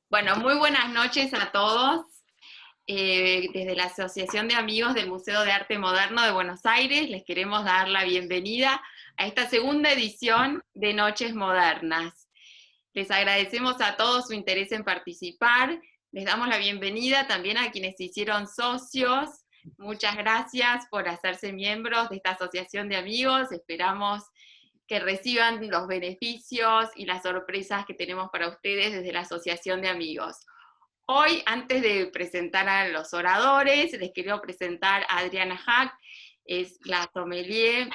Bueno, muy buenas noches a todos. Desde la Asociación de Amigos del Museo de Arte Moderno de Buenos Aires les queremos dar la bienvenida a esta segunda edición de Noches Modernas. Les agradecemos a todos su interés en participar. Les damos la bienvenida también a quienes se hicieron socios. Muchas gracias por hacerse miembros de esta asociación de amigos. Esperamos que reciban los beneficios y las sorpresas que tenemos para ustedes desde la Asociación de Amigos. Hoy, antes de presentar a los oradores, les quiero presentar a Adriana Hack, es la sommelier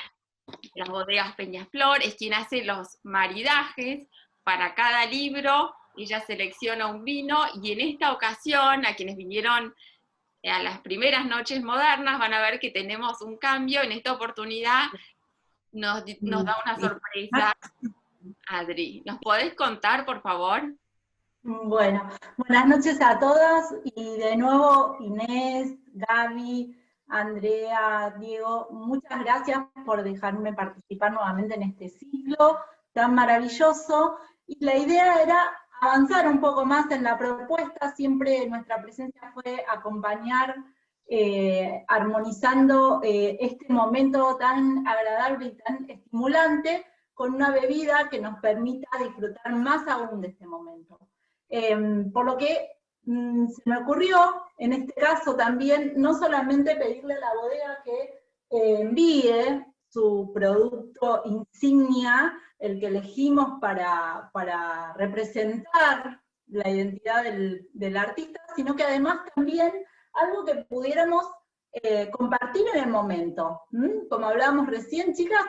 de las bodegas Peñaflor, es quien hace los maridajes para cada libro. Ella selecciona un vino y en esta ocasión, a quienes vinieron a las primeras noches modernas, van a ver que tenemos un cambio. En esta oportunidad nos da una sorpresa, Adri. ¿Nos podés contar, por favor? Bueno, buenas noches a todas y de nuevo Inés, Gaby, Andrea, Diego, muchas gracias por dejarme participar nuevamente en este ciclo tan maravilloso. Y la idea era avanzar un poco más en la propuesta. Siempre nuestra presencia fue acompañar, armonizando este momento tan agradable y tan estimulante con una bebida que nos permita disfrutar más aún de este momento. Por lo que se me ocurrió, en este caso también, no solamente pedirle a la bodega que envíe su producto insignia, el que elegimos para representar la identidad del artista, sino que además también algo que pudiéramos compartir en el momento. Como hablábamos recién, chicas,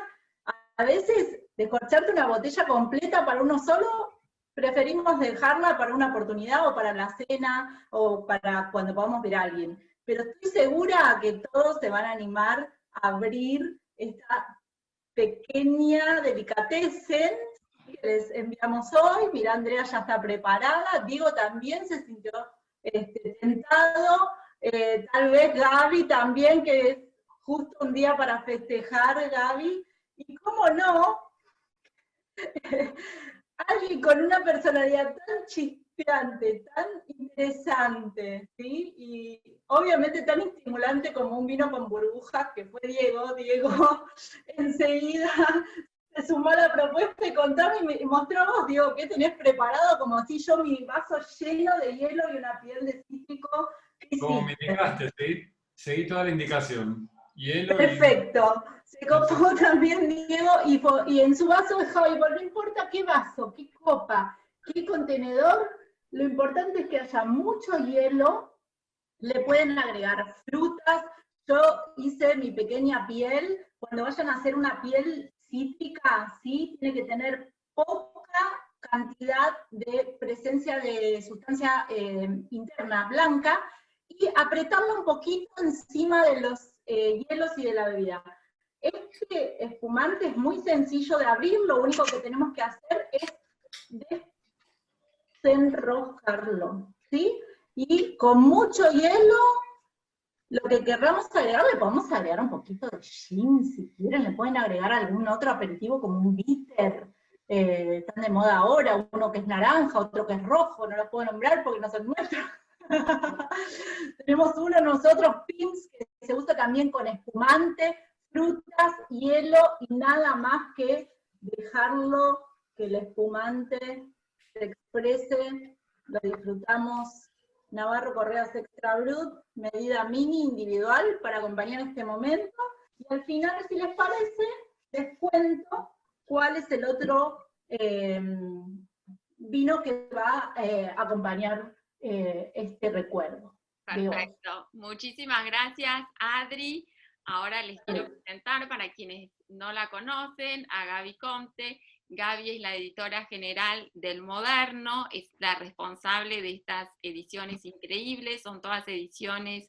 a veces descorcharte una botella completa para uno solo, preferimos dejarla para una oportunidad o para la cena o para cuando podamos ver a alguien. Pero estoy segura que todos se van a animar a abrir esta pequeña delicatessen que les enviamos hoy. Mira, Andrea ya está preparada, Diego también se sintió tentado, tal vez Gaby también, que es justo un día para festejar, Gaby, y cómo no, alguien con una personalidad tan chispeante, tan interesante, ¿sí? Y obviamente tan estimulante como un vino con burbujas, que fue Diego. Diego enseguida se sumó a la propuesta y contame y mostramos, Diego, ¿qué tenés preparado? Como si yo mi vaso lleno de hielo y una piel de cítrico. Como me indicaste, seguí toda la indicación. Hielo. Perfecto. Se copó también Diego y en su vaso de Javier, no importa qué vaso, qué copa, qué contenedor, lo importante es que haya mucho hielo, le pueden agregar frutas. Yo hice mi pequeña piel. Cuando vayan a hacer una piel cítrica, ¿sí? Tiene que tener poca cantidad de presencia de sustancia interna blanca y apretarla un poquito encima de los hielos y de la bebida. Este espumante es muy sencillo de abrir, lo único que tenemos que hacer es desenroscarlo, ¿sí? Y con mucho hielo, lo que querramos agregar, le podemos agregar un poquito de gin, si quieren, le pueden agregar algún otro aperitivo como un bitter, están de moda ahora, uno que es naranja, otro que es rojo, no los puedo nombrar porque no son nuestros. Tenemos uno nosotros, Pimps, que se usa también con espumante, frutas, hielo y nada más que dejarlo que el espumante se exprese. Lo disfrutamos. Navarro Correas Extra Brut, medida mini individual para acompañar este momento. Y al final, si les parece, les cuento cuál es el otro vino que va a acompañar este recuerdo. Perfecto. Muchísimas gracias, Adri. Ahora les quiero presentar, para quienes no la conocen, a Gaby Comte. Gaby es la editora general del Moderno, es la responsable de estas ediciones increíbles, son todas ediciones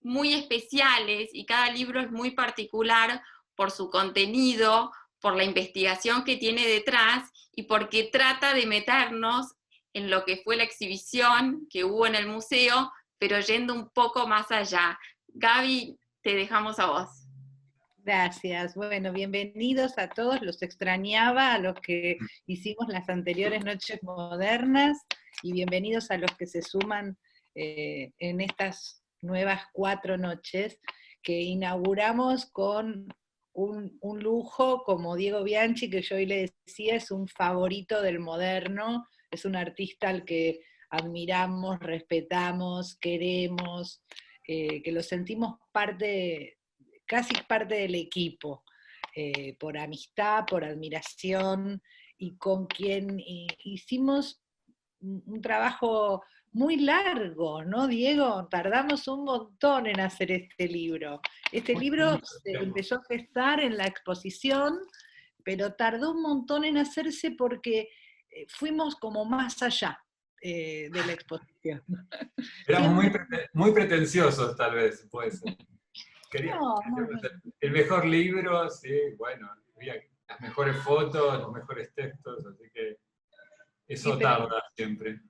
muy especiales y cada libro es muy particular por su contenido, por la investigación que tiene detrás y porque trata de meternos en lo que fue la exhibición que hubo en el museo, pero yendo un poco más allá. Gaby, te dejamos a vos. Gracias. Bueno, bienvenidos a todos. Los extrañaba a los que hicimos las anteriores noches modernas y bienvenidos a los que se suman en estas nuevas 4 noches que inauguramos con un lujo como Diego Bianchi, que yo hoy le decía es un favorito del moderno, es un artista al que admiramos, respetamos, queremos, que lo sentimos casi parte del equipo, por amistad, por admiración, y con quien hicimos un trabajo muy largo, ¿no, Diego? Tardamos un montón en hacer este libro. Este libro se empezó a gestar en la exposición, pero tardó un montón en hacerse porque fuimos como más allá de la exposición. Éramos muy pretenciosos, tal vez, puede ser. No. El mejor libro, sí, bueno, había las mejores fotos, los mejores textos, así que eso tarda siempre.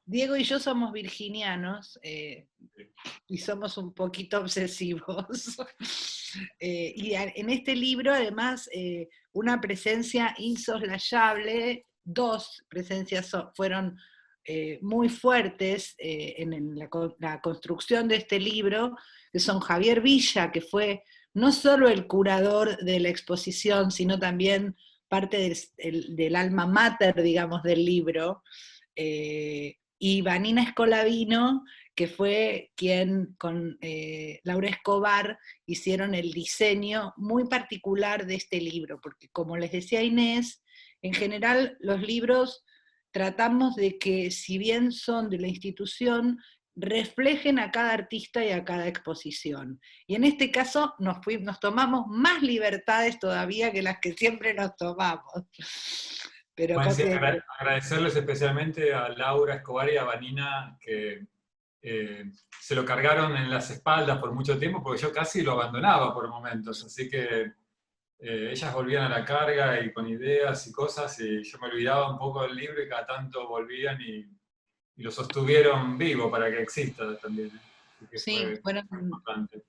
Diego y yo somos virginianos y somos un poquito obsesivos. Y en este libro, además, una presencia insoslayable, 2 presencias fueron muy fuertes en la construcción de este libro, que son Javier Villa, que fue no solo el curador de la exposición, sino también parte del alma mater, digamos, del libro, y Vanina Escolavino, que fue quien con Laura Escobar hicieron el diseño muy particular de este libro, porque como les decía Inés, en general los libros tratamos de que, si bien son de la institución, reflejen a cada artista y a cada exposición. Y en este caso nos tomamos más libertades todavía que las que siempre nos tomamos. Pero bueno, sí, agradecerles especialmente a Laura Escobar y a Vanina, que se lo cargaron en las espaldas por mucho tiempo, porque yo casi lo abandonaba por momentos, así que ellas volvían a la carga y con ideas y cosas, y yo me olvidaba un poco del libro y cada tanto volvían y lo sostuvieron vivo para que exista también. Sí, bueno, importante.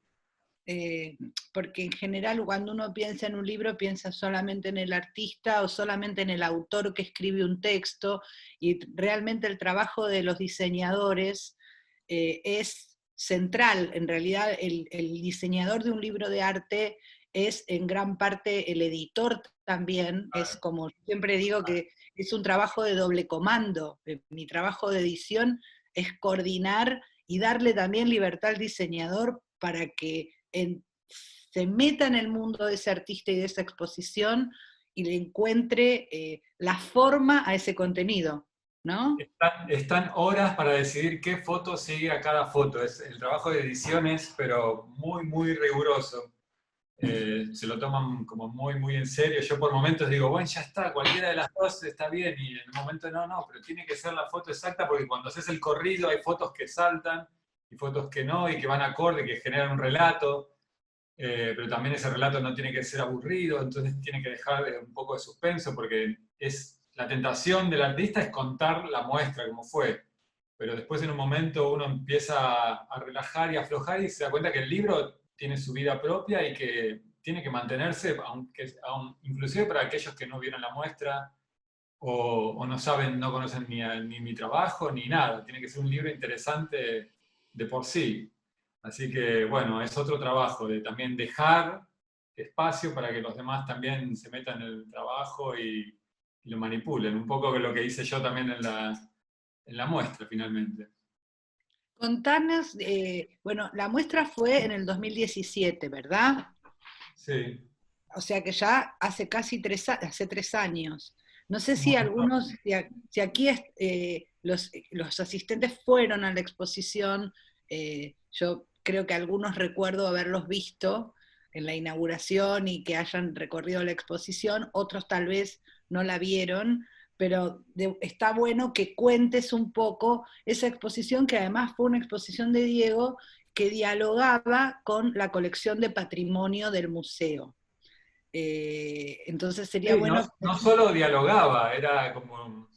Porque en general cuando uno piensa en un libro piensa solamente en el artista o solamente en el autor que escribe un texto, y realmente el trabajo de los diseñadores es central. En realidad el diseñador de un libro de arte es en gran parte el editor también, es como siempre digo que es un trabajo de doble comando. Mi trabajo de edición es coordinar y darle también libertad al diseñador para que se meta en el mundo de ese artista y de esa exposición y le encuentre la forma a ese contenido, ¿no? Están horas para decidir qué foto sigue a cada foto. El trabajo de edición es, pero muy riguroso. Se lo toman como muy en serio. Yo por momentos digo, bueno, ya está, cualquiera de las dos está bien, y en un momento no, pero tiene que ser la foto exacta, porque cuando haces el corrido hay fotos que saltan y fotos que no, y que van acorde, que generan un relato, pero también ese relato no tiene que ser aburrido, entonces tiene que dejar un poco de suspenso, porque la tentación del artista es contar la muestra como fue, pero después en un momento uno empieza a relajar y aflojar y se da cuenta que el libro tiene su vida propia y que tiene que mantenerse, inclusive para aquellos que no vieron la muestra o no saben, no conocen ni mi trabajo ni nada. Tiene que ser un libro interesante de por sí. Así que, bueno, es otro trabajo de también dejar espacio para que los demás también se metan en el trabajo y lo manipulen. Un poco lo que hice yo también en la muestra, finalmente. Contanos, bueno, la muestra fue en el 2017, ¿verdad? Sí. O sea que ya hace casi hace 3 años. No sé si algunos, si aquí los asistentes fueron a la exposición, yo creo que algunos recuerdo haberlos visto en la inauguración y que hayan recorrido la exposición, otros tal vez no la vieron, pero está bueno que cuentes un poco esa exposición, que además fue una exposición de Diego que dialogaba con la colección de patrimonio del museo. Entonces sería bueno... No solo dialogaba, era como...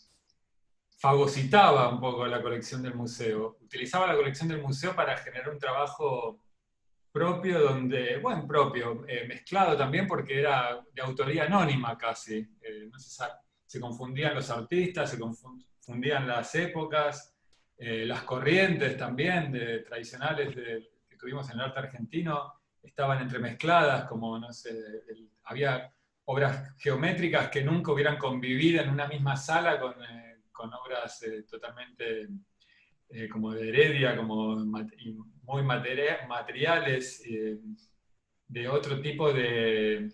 fagocitaba un poco la colección del museo. Utilizaba la colección del museo para generar un trabajo propio, donde, bueno, propio, mezclado también porque era de autoría anónima casi. No se confundían los artistas, se confundían las épocas, las corrientes también tradicionales que tuvimos en el arte argentino estaban entremezcladas, como, no sé, había obras geométricas que nunca hubieran convivido en una misma sala con obras totalmente como de Heredia, como muy materiales, de otro tipo de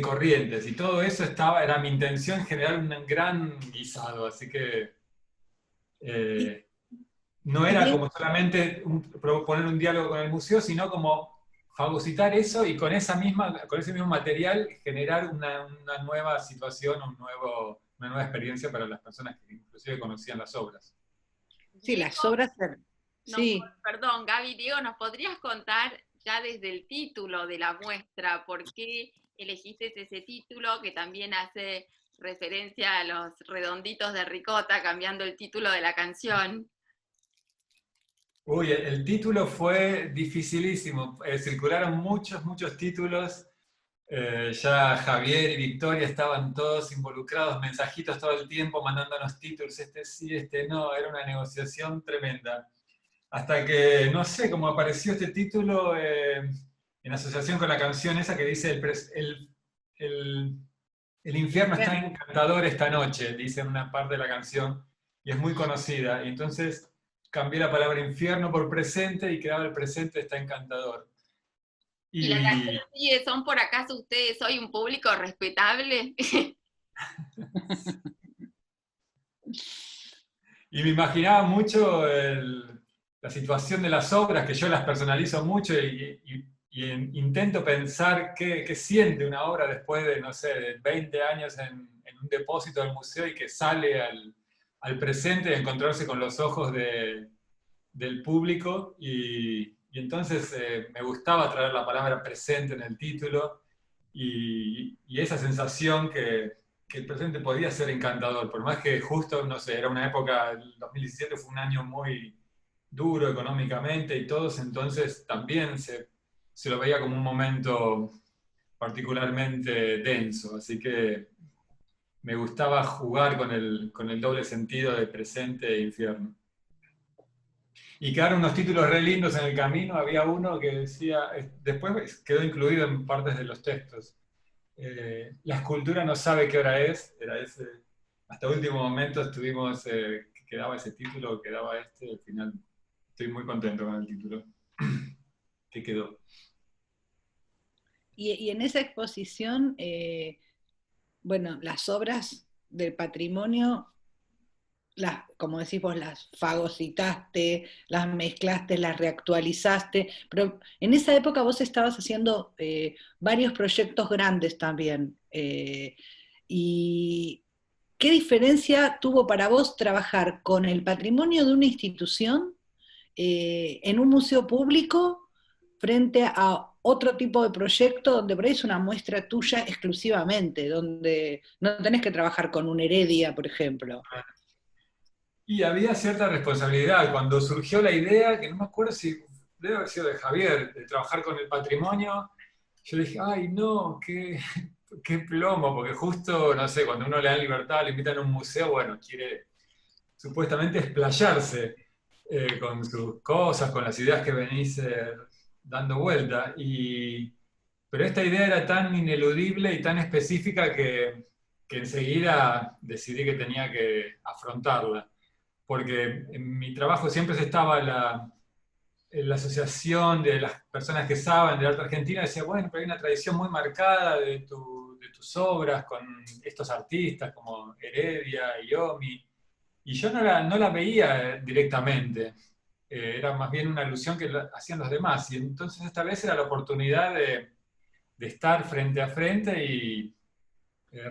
corrientes. Y todo eso era mi intención generar un gran guisado, así que no Y era Diego, como solamente proponer un diálogo con el museo, sino como fagocitar eso y con ese mismo material generar una nueva situación, una nueva experiencia para las personas que inclusive conocían las obras. sí, Diego, las obras, sí. perdón, Gaby, Diego, ¿nos podrías contar ya desde el título de la muestra por qué elegiste ese título que también hace referencia a los redonditos de ricota, cambiando el título de la canción? Uy, el título fue dificilísimo. Circularon muchos títulos. Ya Javier y Victoria estaban todos involucrados, mensajitos todo el tiempo mandándonos títulos, este sí, este no. Era una negociación tremenda. Hasta que, no sé, cómo apareció este título en asociación con la canción esa que dice el, el infierno está encantador esta noche, dice en una parte de la canción, y es muy conocida. Y entonces cambié la palabra infierno por presente y quedaba el presente está encantador. ¿Y la canción Y, sigue, son por acaso ustedes hoy un público respetable? y me imaginaba mucho la situación de las obras, que yo las personalizo mucho y intento pensar qué siente una obra después de, no sé, de 20 años en un depósito del museo y que sale al presente y encontrarse con los ojos del público. Y entonces me gustaba traer la palabra presente en el título y esa sensación que el presente podía ser encantador, por más que justo, no sé, era una época, el 2017 fue un año muy duro económicamente y todos, entonces también se lo veía como un momento particularmente denso, así que me gustaba jugar con el doble sentido de presente e infierno. Y quedaron unos títulos re lindos en el camino, había uno que decía, después quedó incluido en partes de los textos, la escultura no sabe qué hora es, era ese, hasta último momento estuvimos, quedaba ese título, quedaba al final estoy muy contento con el título que quedó. Y en esa exposición, bueno, las obras del patrimonio, como decís vos, las fagocitaste, las mezclaste, las reactualizaste, pero en esa época vos estabas haciendo varios proyectos grandes también. ¿Y qué diferencia tuvo para vos trabajar con el patrimonio de una institución en un museo público frente a otro tipo de proyecto donde por ahí es una muestra tuya exclusivamente, donde no tenés que trabajar con un Heredia, por ejemplo? Y había cierta responsabilidad. Cuando surgió la idea, que no me acuerdo si debe haber sido de Javier, de trabajar con el patrimonio, yo dije, ay, no, qué plomo, porque justo, no sé, cuando uno le da libertad, le invitan a un museo, bueno, quiere supuestamente explayarse con sus cosas, con las ideas que venís dando vuelta. Pero esta idea era tan ineludible y tan específica que enseguida decidí que tenía que afrontarla porque en mi trabajo siempre se estaba en la asociación de las personas que saben del arte argentino, decía, bueno, pero hay una tradición muy marcada de tus obras con estos artistas como Heredia, Iomi, y yo no la veía directamente, era más bien una alusión que hacían los demás, y entonces esta vez era la oportunidad de estar frente a frente y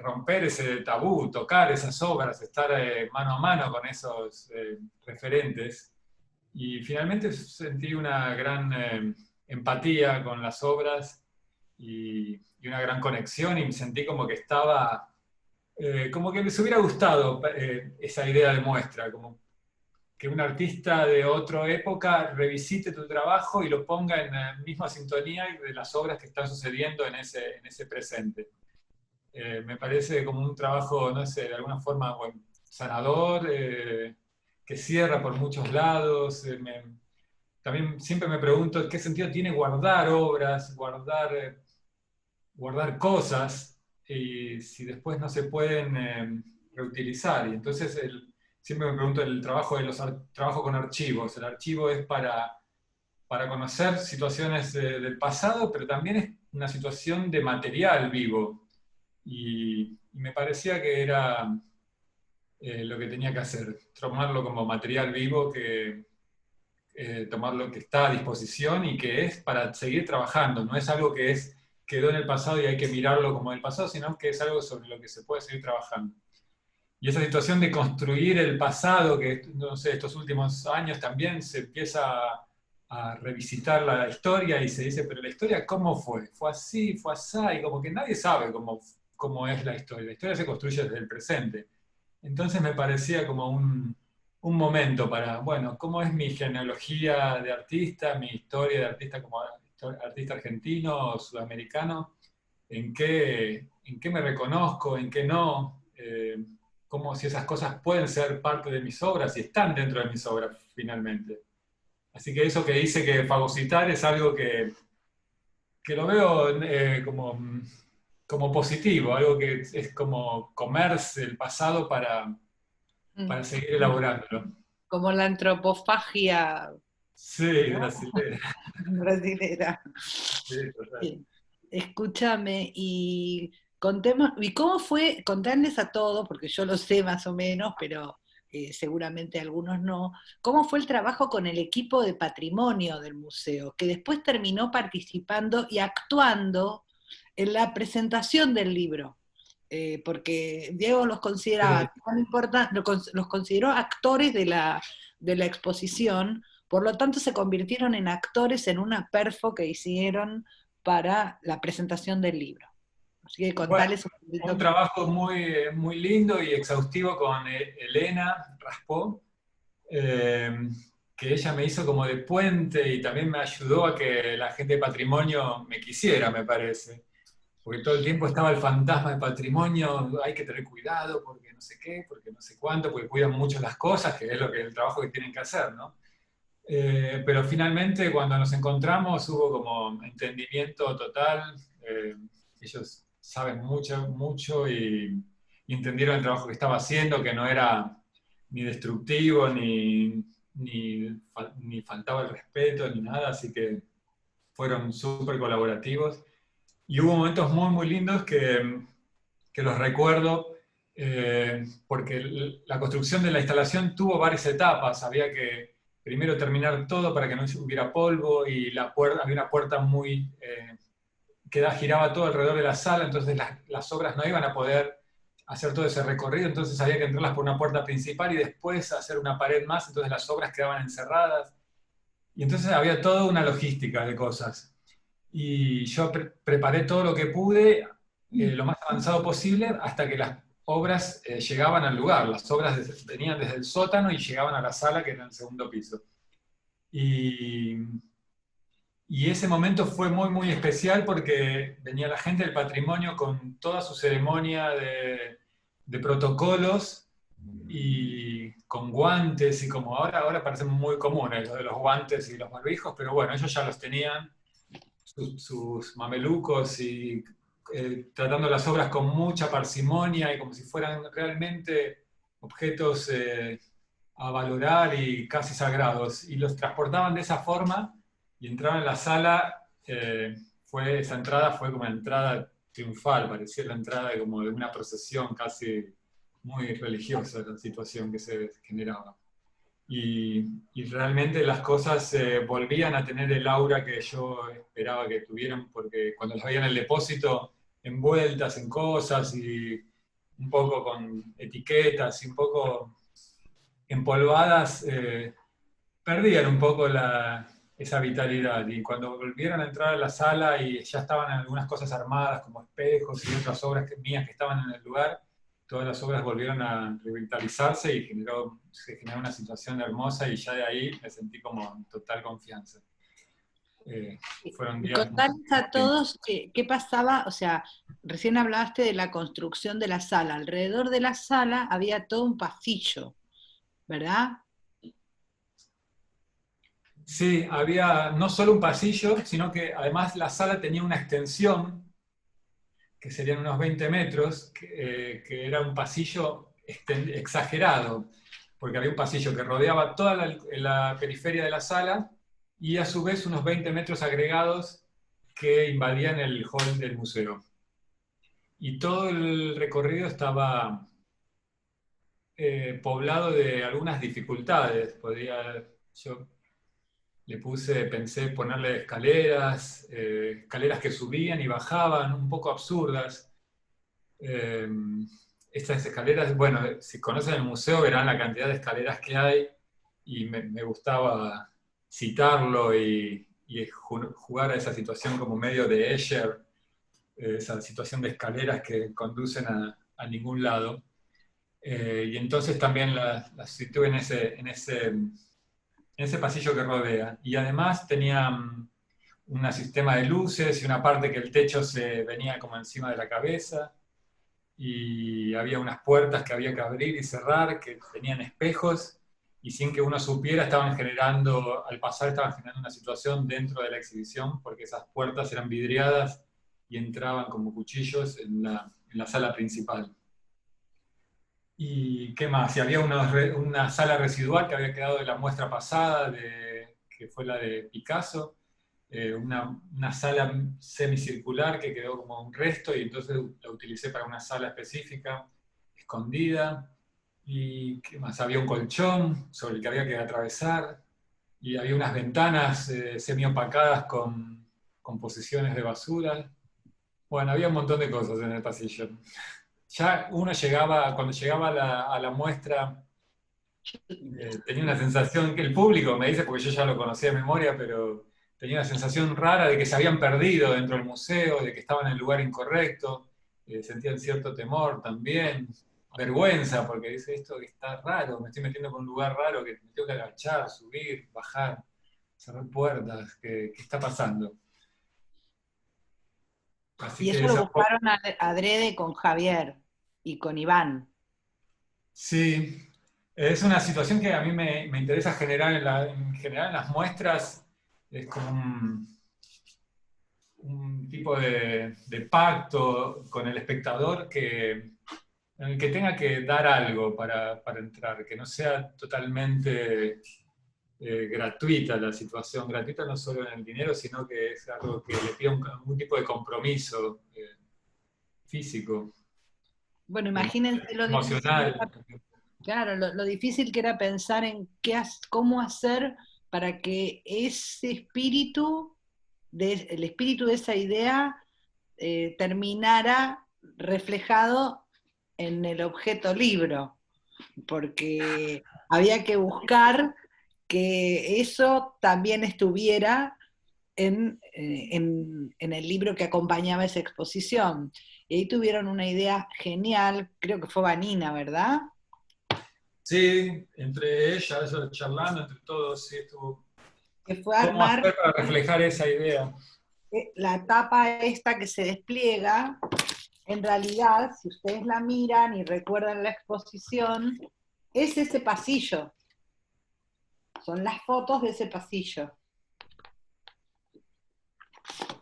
romper ese tabú, tocar esas obras, estar mano a mano con esos referentes. Y finalmente sentí una gran empatía con las obras y una gran conexión y me sentí como que estaba, como que les hubiera gustado esa idea de muestra, como que un artista de otra época revisite tu trabajo y lo ponga en la misma sintonía de las obras que están sucediendo en ese presente. Me parece como un trabajo, no sé, de alguna forma bueno, sanador, que cierra por muchos lados. También siempre me pregunto qué sentido tiene guardar obras, guardar cosas, y si después no se pueden reutilizar. Y entonces siempre me pregunto el trabajo trabajo con archivos. El archivo es para conocer situaciones del pasado, pero también es una situación de material vivo. Y me parecía que era lo que tenía que hacer, tomarlo como material vivo, tomar lo que está a disposición y que es para seguir trabajando. No es algo que quedó en el pasado y hay que mirarlo como el pasado, sino que es algo sobre lo que se puede seguir trabajando. Y esa situación de construir el pasado, que no sé, estos últimos años también se empieza a revisitar la historia y se dice, pero la historia ¿cómo fue? ¿Fue así? ¿Fue así? Y como que nadie sabe cómo es la historia. La historia se construye desde el presente. Entonces me parecía como un momento para, bueno, ¿cómo es mi genealogía de artista, mi historia de artista como artista argentino o sudamericano? ¿En qué me reconozco? ¿En qué no? Como si esas cosas pueden ser parte de mis obras y están dentro de mis obras finalmente. Así que eso que dice que fagocitar es algo que lo veo como positivo, algo que es como comerse el pasado para seguir elaborándolo. Como la antropofagia Sí, brasilera. brasilera. Sí, total. Bien. Escúchame, y contemos, ¿y cómo fue, contarles a todos, porque yo lo sé más o menos, pero seguramente algunos no, cómo fue el trabajo con el equipo de patrimonio del museo, que después terminó participando y actuando en la presentación del libro? Porque Diego los consideraba tan importantes, los consideró actores de la exposición, por lo tanto se convirtieron en actores en una perfo que hicieron para la presentación del libro. Así que contales un poquito. Un trabajo muy, muy lindo y exhaustivo con Elena Raspó, que ella me hizo como de puente y también me ayudó a que la gente de patrimonio me quisiera, me parece. Porque todo el tiempo estaba el fantasma de patrimonio, hay que tener cuidado porque no sé qué, porque no sé cuánto, porque cuidan mucho las cosas, que es el trabajo que tienen que hacer, ¿no? Pero finalmente cuando nos encontramos hubo como entendimiento total, ellos saben mucho y entendieron el trabajo que estaba haciendo, que no era ni destructivo, ni faltaba el respeto, ni nada, así que fueron súper colaborativos. Y hubo momentos muy, muy lindos que los recuerdo, porque la construcción de la instalación tuvo varias etapas. Había que primero terminar todo para que no hubiera polvo, y había una puerta que giraba todo alrededor de la sala, entonces las obras no iban a poder hacer todo ese recorrido, entonces había que entrarlas por una puerta principal y después hacer una pared más, entonces las obras quedaban encerradas. Y entonces había toda una logística de cosas. Y yo preparé todo lo que pude, lo más avanzado posible, hasta que las obras llegaban al lugar. Las obras venían desde el sótano y llegaban a la sala, que era el segundo piso. Y ese momento fue muy, muy especial porque venía la gente del patrimonio con toda su ceremonia de protocolos y con guantes, y como ahora parecen muy comunes lo de los guantes y los barbijos, pero bueno, ellos ya los tenían, sus mamelucos, y tratando las obras con mucha parsimonia y como si fueran realmente objetos a valorar y casi sagrados, y los transportaban de esa forma y entraban en la sala. Esa entrada fue como una entrada triunfal, parecía la entrada de una procesión casi muy religiosa, la situación que se generaba. Y realmente las cosas volvían a tener el aura que yo esperaba que tuvieran, porque cuando las veía en el depósito envueltas en cosas y un poco con etiquetas y un poco empolvadas, perdían un poco esa vitalidad. Y cuando volvieron a entrar a la sala y ya estaban algunas cosas armadas como espejos y otras obras mías que estaban en el lugar, todas las obras volvieron a revitalizarse y se generó una situación hermosa, y ya de ahí me sentí como en total confianza. Fueron días... Contanos a todos qué pasaba, o sea, recién hablaste de la construcción de la sala. Alrededor de la sala había todo un pasillo, ¿verdad? Sí, había no solo un pasillo, sino que además la sala tenía una extensión, que serían unos 20 metros, que era un pasillo exagerado, porque había un pasillo que rodeaba toda la periferia de la sala, y a su vez unos 20 metros agregados que invadían el hall del museo. Y todo el recorrido estaba poblado de algunas dificultades. Yo pensé ponerle escaleras, escaleras que subían y bajaban, un poco absurdas. Estas escaleras, bueno, si conocen el museo verán la cantidad de escaleras que hay, y me gustaba citarlo y jugar a esa situación como medio de Escher, esa situación de escaleras que conducen a ningún lado. Y entonces también las situé en ese pasillo que rodea. Y además tenía un sistema de luces y una parte que el techo se venía como encima de la cabeza, y había unas puertas que había que abrir y cerrar, que tenían espejos, y sin que uno supiera al pasar estaban generando una situación dentro de la exhibición, porque esas puertas eran vidriadas y entraban como cuchillos en la sala principal. ¿Y qué más? Y había una sala residual que había quedado de la muestra pasada, que fue la de Picasso, una sala semicircular que quedó como un resto, y entonces la utilicé para una sala específica, escondida. ¿Y qué más? Había un colchón sobre el que había que atravesar, y había unas ventanas semi-opacadas con posiciones de basura. Bueno, había un montón de cosas en el pasillo. Ya cuando llegaba a la muestra, tenía una sensación que el público me dice, porque yo ya lo conocía de memoria, pero tenía una sensación rara de que se habían perdido dentro del museo, de que estaban en el lugar incorrecto, sentían cierto temor también, vergüenza, porque dice, esto que está raro, me estoy metiendo con un lugar raro, que me tengo que agachar, subir, bajar, cerrar puertas, ¿qué está pasando? Así Y que eso lo buscaron adrede con Javier y con Iván. Sí, es una situación que a mí me interesa generar en general en las muestras. Es como un tipo de pacto con el espectador en el que tenga que dar algo para entrar, que no sea totalmente gratuita la situación. Gratuita no solo en el dinero, sino que es algo que le pida un tipo de compromiso físico, Bueno, imagínense lo difícil que emocional. era, claro, lo difícil que era pensar en cómo hacer para que ese espíritu, el espíritu de esa idea, terminara reflejado en el objeto libro, porque había que buscar que eso también estuviera en el libro que acompañaba esa exposición. Y ahí tuvieron una idea genial, creo que fue Vanina, ¿verdad? Sí, entre ellas, charlando, entre todos, sí, estuvo. Que fue ¿Cómo armar hacer para reflejar esa idea? la tapa esta que se despliega. En realidad, si ustedes la miran y recuerdan la exposición, es ese pasillo. Son las fotos de ese pasillo.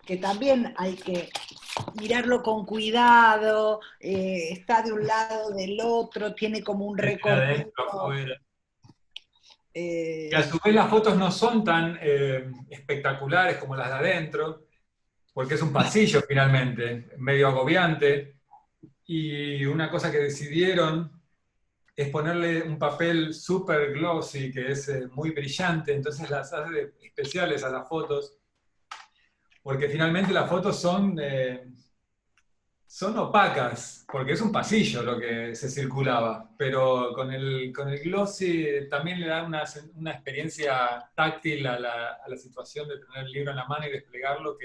Que también hay que mirarlo con cuidado, está de un lado, del otro, tiene como un recorrido. Adentro, afuera. Que a su vez las fotos no son tan espectaculares como las de adentro, porque es un pasillo finalmente, medio agobiante. Y una cosa que decidieron es ponerle un papel super glossy, que es muy brillante, entonces las hace especiales a las fotos, porque finalmente las fotos son opacas, porque es un pasillo lo que se circulaba, pero con el glossy también le da una experiencia táctil a la situación de tener el libro en la mano y desplegarlo,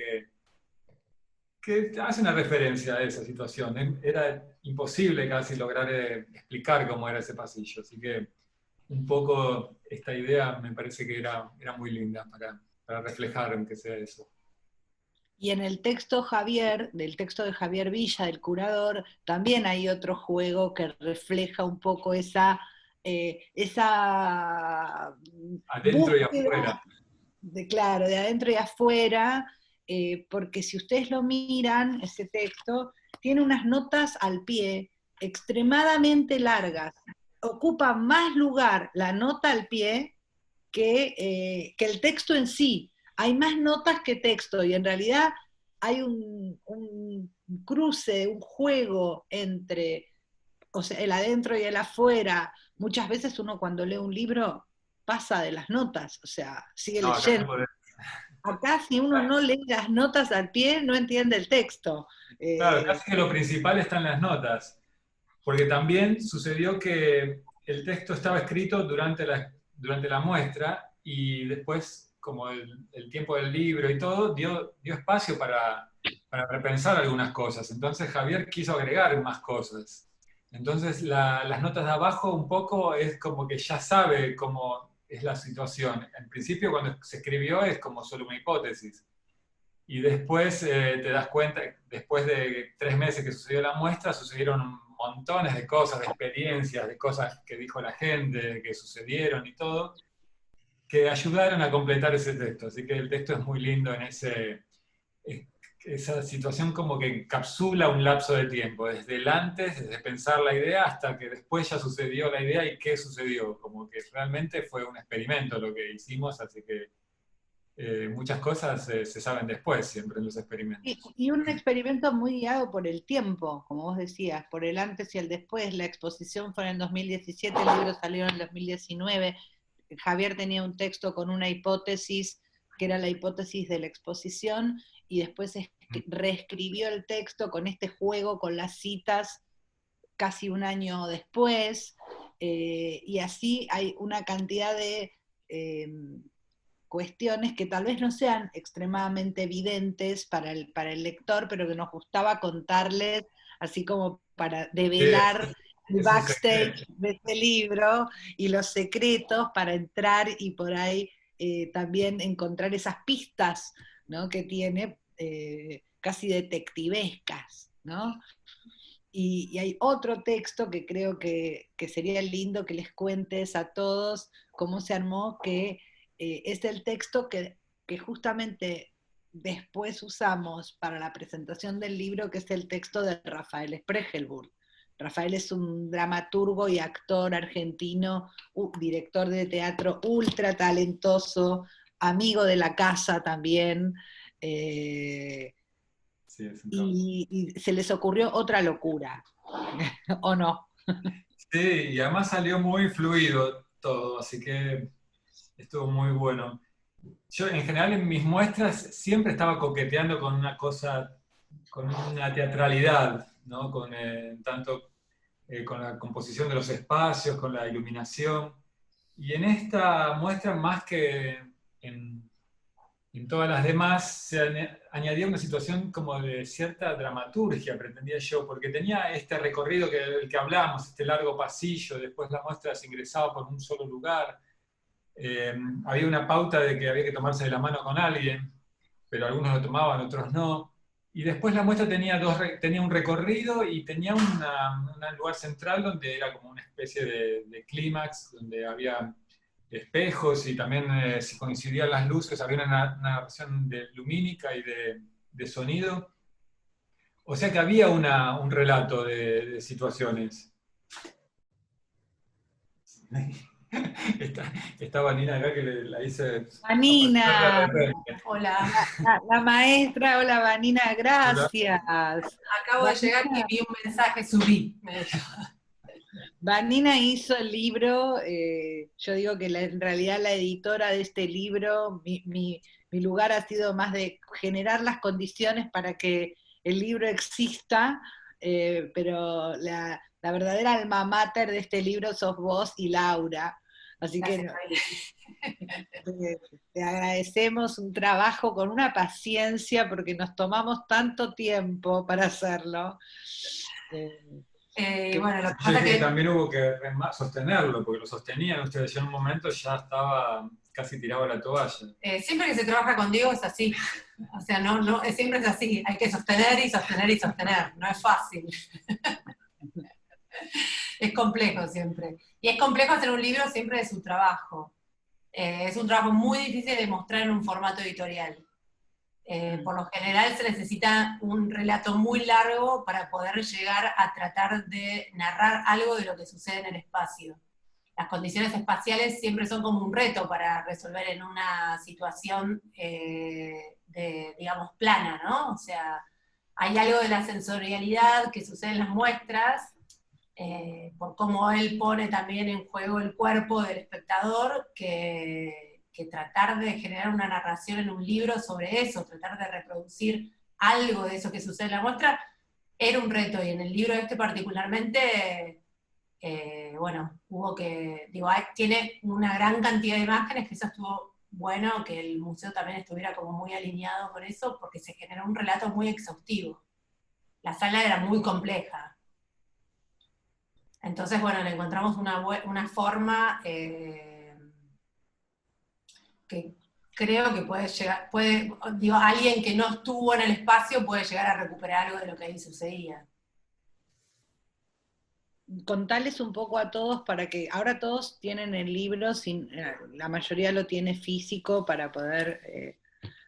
que hace una referencia a esa situación. Era imposible casi lograr explicar cómo era ese pasillo, así que un poco esta idea me parece que era muy linda para reflejar en que sea eso. Y en el texto del texto de Javier Villa, del curador, también hay otro juego que refleja un poco esa Adentro y búsqueda afuera. claro, de adentro y afuera, porque si ustedes lo miran, ese texto tiene unas notas al pie extremadamente largas. Ocupa más lugar la nota al pie que el texto en sí. Hay más notas que texto, y en realidad hay un cruce, un juego entre, o sea, el adentro y el afuera. Muchas veces uno cuando lee un libro pasa de las notas, o sea, sigue No, acá no leyendo. podés. Acá si uno no lee las notas al pie, no entiende el texto. Claro, casi que lo principal está en las notas, porque también sucedió que el texto estaba escrito durante la muestra y después, como el tiempo del libro y todo, dio espacio para repensar algunas cosas. Entonces Javier quiso agregar más cosas. Entonces las notas de abajo un poco es como que ya sabe cómo es la situación. En principio cuando se escribió es como solo una hipótesis. Y después te das cuenta, después de 3 meses que sucedió la muestra, sucedieron montones de cosas, de experiencias, de cosas que dijo la gente, que sucedieron y todo, que ayudaron a completar ese texto. Así que el texto es muy lindo en esa situación, como que encapsula un lapso de tiempo, desde el antes, desde pensar la idea, hasta que después ya sucedió la idea y qué sucedió. Como que realmente fue un experimento lo que hicimos, así que muchas cosas se saben después, siempre en los experimentos. Y un experimento muy guiado por el tiempo, como vos decías, por el antes y el después. La exposición fue en el 2017, el libro salió en el 2019. Javier tenía un texto con una hipótesis, que era la hipótesis de la exposición, y después reescribió el texto con este juego, con las citas, casi un año después, y así hay una cantidad de cuestiones que tal vez no sean extremadamente evidentes para el lector, pero que nos gustaba contarles, así como para develar el Es un backstage secreto. de este libro y los secretos para entrar y por ahí también encontrar esas pistas, ¿no?, que tiene, casi detectivescas, ¿no? Y hay otro texto que creo que sería lindo que les cuentes a todos cómo se armó, que es el texto que justamente después usamos para la presentación del libro, que es el texto de Rafael Spregelburg. Rafael es un dramaturgo y actor argentino, director de teatro ultra talentoso, amigo de la casa también, Sí, es un capo. y se les ocurrió otra locura, ¿o no? Sí, y además salió muy fluido todo, así que estuvo muy bueno. Yo en general en mis muestras siempre estaba coqueteando con una cosa, con una teatralidad, ¿no? Tanto con la composición de los espacios, con la iluminación. Y en esta muestra, más que en, en todas las demás, añadía una situación como de cierta dramaturgia, pretendía yo, porque tenía este recorrido del que hablamos, este largo pasillo, después la muestra se ingresaba por un solo lugar. Había una pauta de que había que tomarse de la mano con alguien, pero algunos lo tomaban, otros no. Y después la muestra tenía un recorrido y tenía un lugar central donde era como una especie de clímax, donde había espejos y también si coincidían las luces, había una narración lumínica y de sonido. O sea que había un relato de situaciones. Está Vanina acá que la hice aparecer de Vanina, repente. Hola, la maestra, hola Vanina, Hola. gracias. acabo de llegar y vi un mensaje, subí. Vanina hizo el libro, yo digo que en realidad la editora de este libro, mi lugar ha sido más de generar las condiciones para que el libro exista, pero la verdadera alma mater de este libro sos vos y Laura, Así Gracias, que te agradecemos un trabajo con una paciencia porque nos tomamos tanto tiempo para hacerlo. Bueno, lo que Yo pasa dije que que también hubo que sostenerlo, porque lo sostenían ustedes. Yo en un momento ya estaba casi tirado a la toalla. siempre que se trabaja con Diego es así. O sea, siempre es así. Hay que sostener y sostener y sostener. No es fácil. Es complejo siempre. Y es complejo hacer un libro siempre de su trabajo. Es un trabajo muy difícil de mostrar en un formato editorial. Por lo general se necesita un relato muy largo para poder llegar a tratar de narrar algo de lo que sucede en el espacio. Las condiciones espaciales siempre son como un reto para resolver en una situación digamos, plana, ¿no? O sea, hay algo de la sensorialidad que sucede en las muestras, por cómo él pone también en juego el cuerpo del espectador, que tratar de generar una narración en un libro sobre eso, tratar de reproducir algo de eso que sucede en la muestra, era un reto, y en el libro este particularmente, bueno, hubo que, digo, tiene una gran cantidad de imágenes, que eso estuvo bueno, que el museo también estuviera como muy alineado con eso, porque se generó un relato muy exhaustivo. La sala era muy compleja. Entonces, bueno, le encontramos una forma que creo que puede llegar, digo, alguien que no estuvo en el espacio puede llegar a recuperar algo de lo que ahí sucedía. Contarles un poco a todos para que, ahora todos tienen el libro, la mayoría lo tiene físico para poder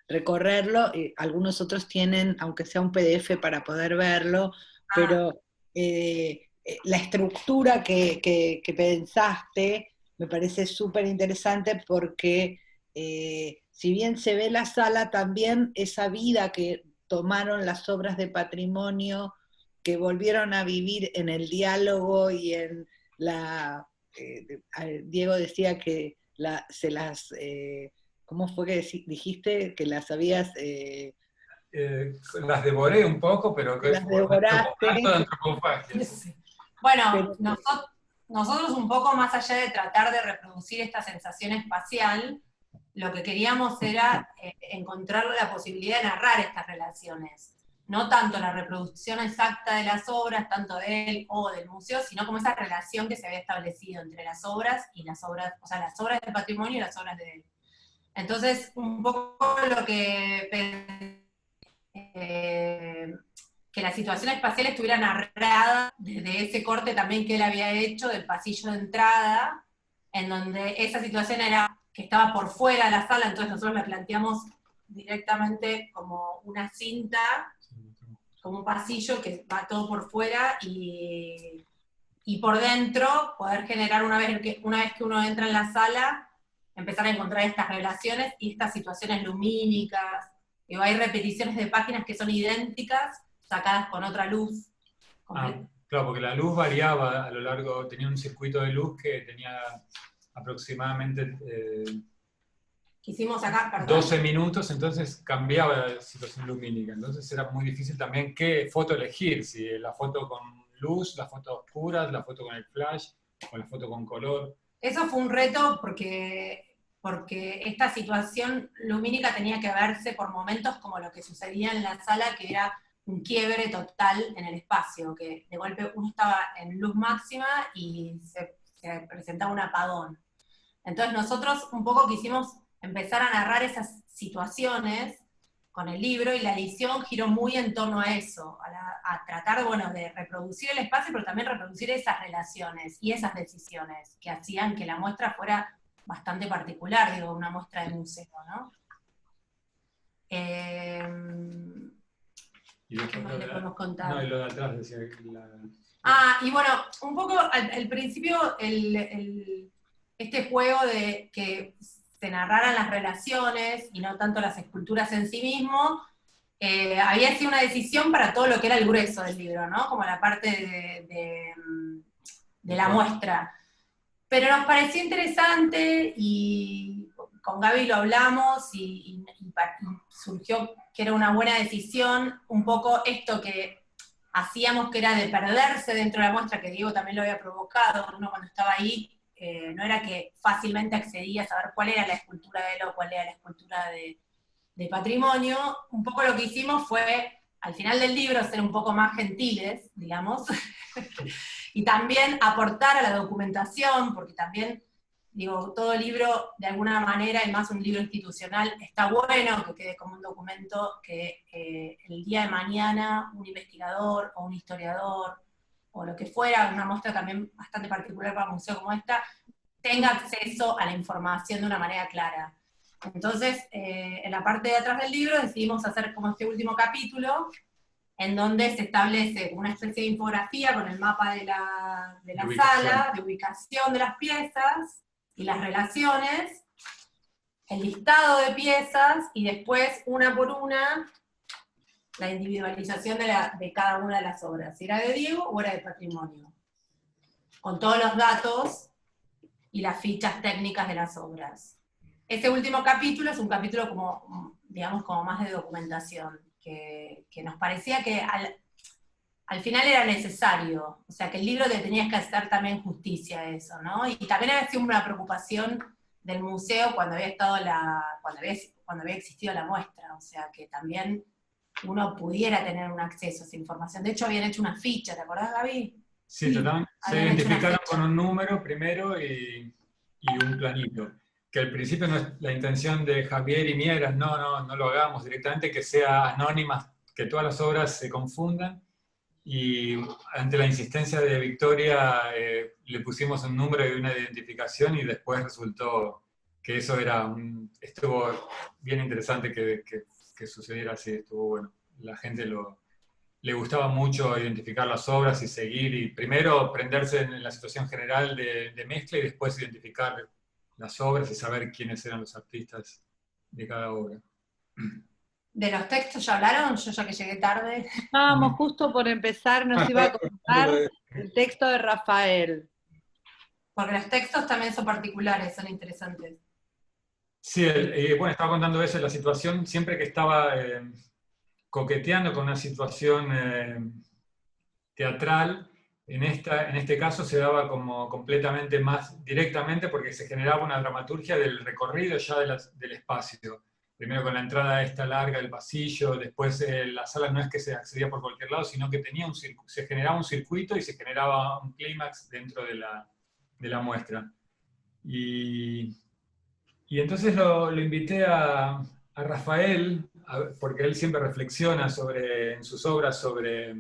recorrerlo, algunos otros tienen, aunque sea un PDF, para poder verlo, pero la estructura que pensaste me parece súper interesante porque si bien se ve la sala, también esa vida que tomaron las obras de patrimonio, que volvieron a vivir en el diálogo y en la... Diego decía que se las... ¿cómo fue que dijiste que las habías... Las devoré un poco, pero que las devoraste? acto de antropofagia. Bueno, Pero, nosotros un poco más allá de tratar de reproducir esta sensación espacial, lo que queríamos era encontrar la posibilidad de narrar estas relaciones. No tanto la reproducción exacta de las obras, tanto de él o del museo, sino como esa relación que se había establecido entre las obras y las obras, o sea, las obras del patrimonio y las obras de él. Entonces, un poco lo que que la situación espacial estuviera narrada desde ese corte también que él había hecho del pasillo de entrada, en donde esa situación era que estaba por fuera de la sala, entonces nosotros la planteamos directamente como una cinta, como un pasillo que va todo por fuera, y por dentro poder generar una vez que uno entra en la sala, empezar a encontrar estas relaciones y estas situaciones lumínicas. Hay repeticiones de páginas que son idénticas, sacadas con otra luz. Claro, porque la luz variaba a lo largo, tenía un circuito de luz que tenía aproximadamente Quisimos sacar, perdón, 12 minutos, entonces cambiaba la situación lumínica. Entonces era muy difícil también qué foto elegir, si la foto con luz, la foto oscura, la foto con el flash, o la foto con color. Eso fue un reto porque esta situación lumínica tenía que verse por momentos como lo que sucedía en la sala, que era un quiebre total en el espacio, que de golpe uno estaba en luz máxima y se presentaba un apagón. Entonces nosotros un poco quisimos empezar a narrar esas situaciones con el libro, y la edición giró muy en torno a eso, a tratar, bueno, de reproducir el espacio, pero también reproducir esas relaciones y esas decisiones que hacían que la muestra fuera bastante particular, digo, una muestra de museo, ¿no? ¿Qué más le podemos contar? No, y lo de atrás decía y bueno, un poco al principio este juego de que se narraran las relaciones y no tanto las esculturas en sí mismo, había sido una decisión para todo lo que era el grueso del libro, ¿no? Como la parte de la muestra. Pero nos pareció interesante, y con Gaby lo hablamos, y surgió que era una buena decisión, un poco esto que hacíamos, que era de perderse dentro de la muestra, que Diego también lo había provocado, uno cuando estaba ahí no era que fácilmente accedías a ver cuál era la escultura de él o cuál era la escultura de Patrimonio. Un poco lo que hicimos fue, al final del libro, ser un poco más gentiles, digamos, y también aportar a la documentación, porque también, digo, todo libro, de alguna manera, y más un libro institucional, está bueno que quede como un documento que el día de mañana un investigador o un historiador, o lo que fuera, una muestra también bastante particular para un museo como esta, tenga acceso a la información de una manera clara. Entonces, en la parte de atrás del libro decidimos hacer como este último capítulo, en donde se establece una especie de infografía con el mapa de la sala, de ubicación de las piezas, y las relaciones, el listado de piezas, y después, una por una, la individualización de cada una de las obras, si era de Diego o era de Patrimonio, con todos los datos y las fichas técnicas de las obras. Este último capítulo es un capítulo como, digamos, como más de documentación, que nos parecía que al final era necesario, o sea, que el libro le tenía que hacer también justicia a eso, ¿no? Y también había sido una preocupación del museo cuando había estado cuando había existido la muestra, o sea, que también uno pudiera tener un acceso a esa información. De hecho, habían hecho una ficha, ¿te acordás, Gaby? Sí, totalmente. Se identificaron con un número primero y un planito. Que al principio no es la intención de Javier y mía era, no lo hagamos directamente, que sea anónima, que todas las obras se confundan. Y ante la insistencia de Victoria, le pusimos un número y una identificación, y después resultó que eso estuvo bien interesante que sucediera así, estuvo bueno. La gente le gustaba mucho identificar las obras y seguir, y primero prenderse en la situación general de mezcla, y después identificar las obras y saber quiénes eran los artistas de cada obra. ¿De los textos ya hablaron? Yo ya que llegué tarde. Estábamos justo por empezar, nos iba a contar el texto de Rafael. Porque los textos también son particulares, son interesantes. Sí, bueno, estaba contando eso, la situación, siempre que estaba coqueteando con una situación teatral, en este caso se daba como completamente más directamente, porque se generaba una dramaturgia del recorrido ya del espacio. Primero con la entrada esta larga del pasillo, después la sala no es que se accedía por cualquier lado, sino que se generaba un circuito y se generaba un clímax dentro de la muestra. Y entonces lo invité a Rafael, porque él siempre reflexiona en sus obras sobre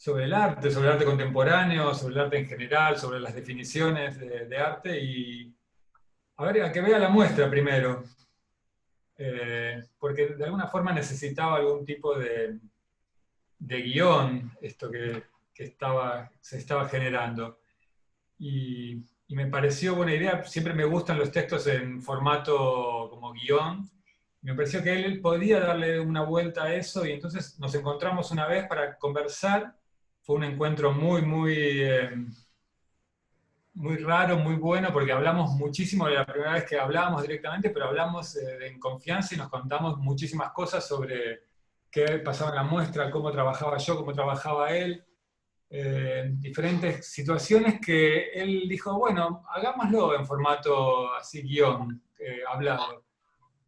el arte contemporáneo, sobre el arte en general, sobre las definiciones de arte, y a que vea la muestra primero. Porque de alguna forma necesitaba algún tipo de guión, esto que se estaba generando. Y me pareció buena idea, siempre me gustan los textos en formato como guión, me pareció que él podía darle una vuelta a eso, y entonces nos encontramos una vez para conversar. Fue un encuentro muy, muy, muy raro, muy bueno, porque hablamos muchísimo, de la primera vez que hablábamos directamente, pero hablamos en confianza y nos contamos muchísimas cosas sobre qué pasaba en la muestra, cómo trabajaba yo, cómo trabajaba él, diferentes situaciones que él dijo, bueno, hagámoslo en formato así guión, hablado.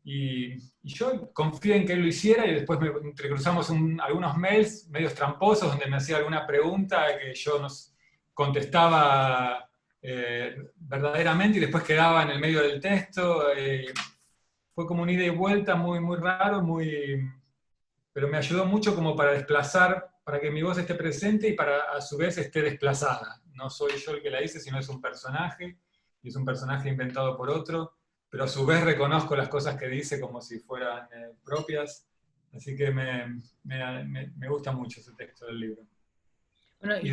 Y yo confié en que él lo hiciera, y después entrecruzamos algunos mails medios tramposos donde me hacía alguna pregunta que yo nos contestaba verdaderamente, y después quedaba en el medio del texto. Fue como una ida y vuelta muy, muy raro, pero me ayudó mucho como para desplazar, para que mi voz esté presente y para a su vez esté desplazada. No soy yo el que la hice, sino es un personaje, y es un personaje inventado por otro, pero a su vez reconozco las cosas que dice como si fueran propias, así que me gusta mucho ese texto del libro. Bueno, y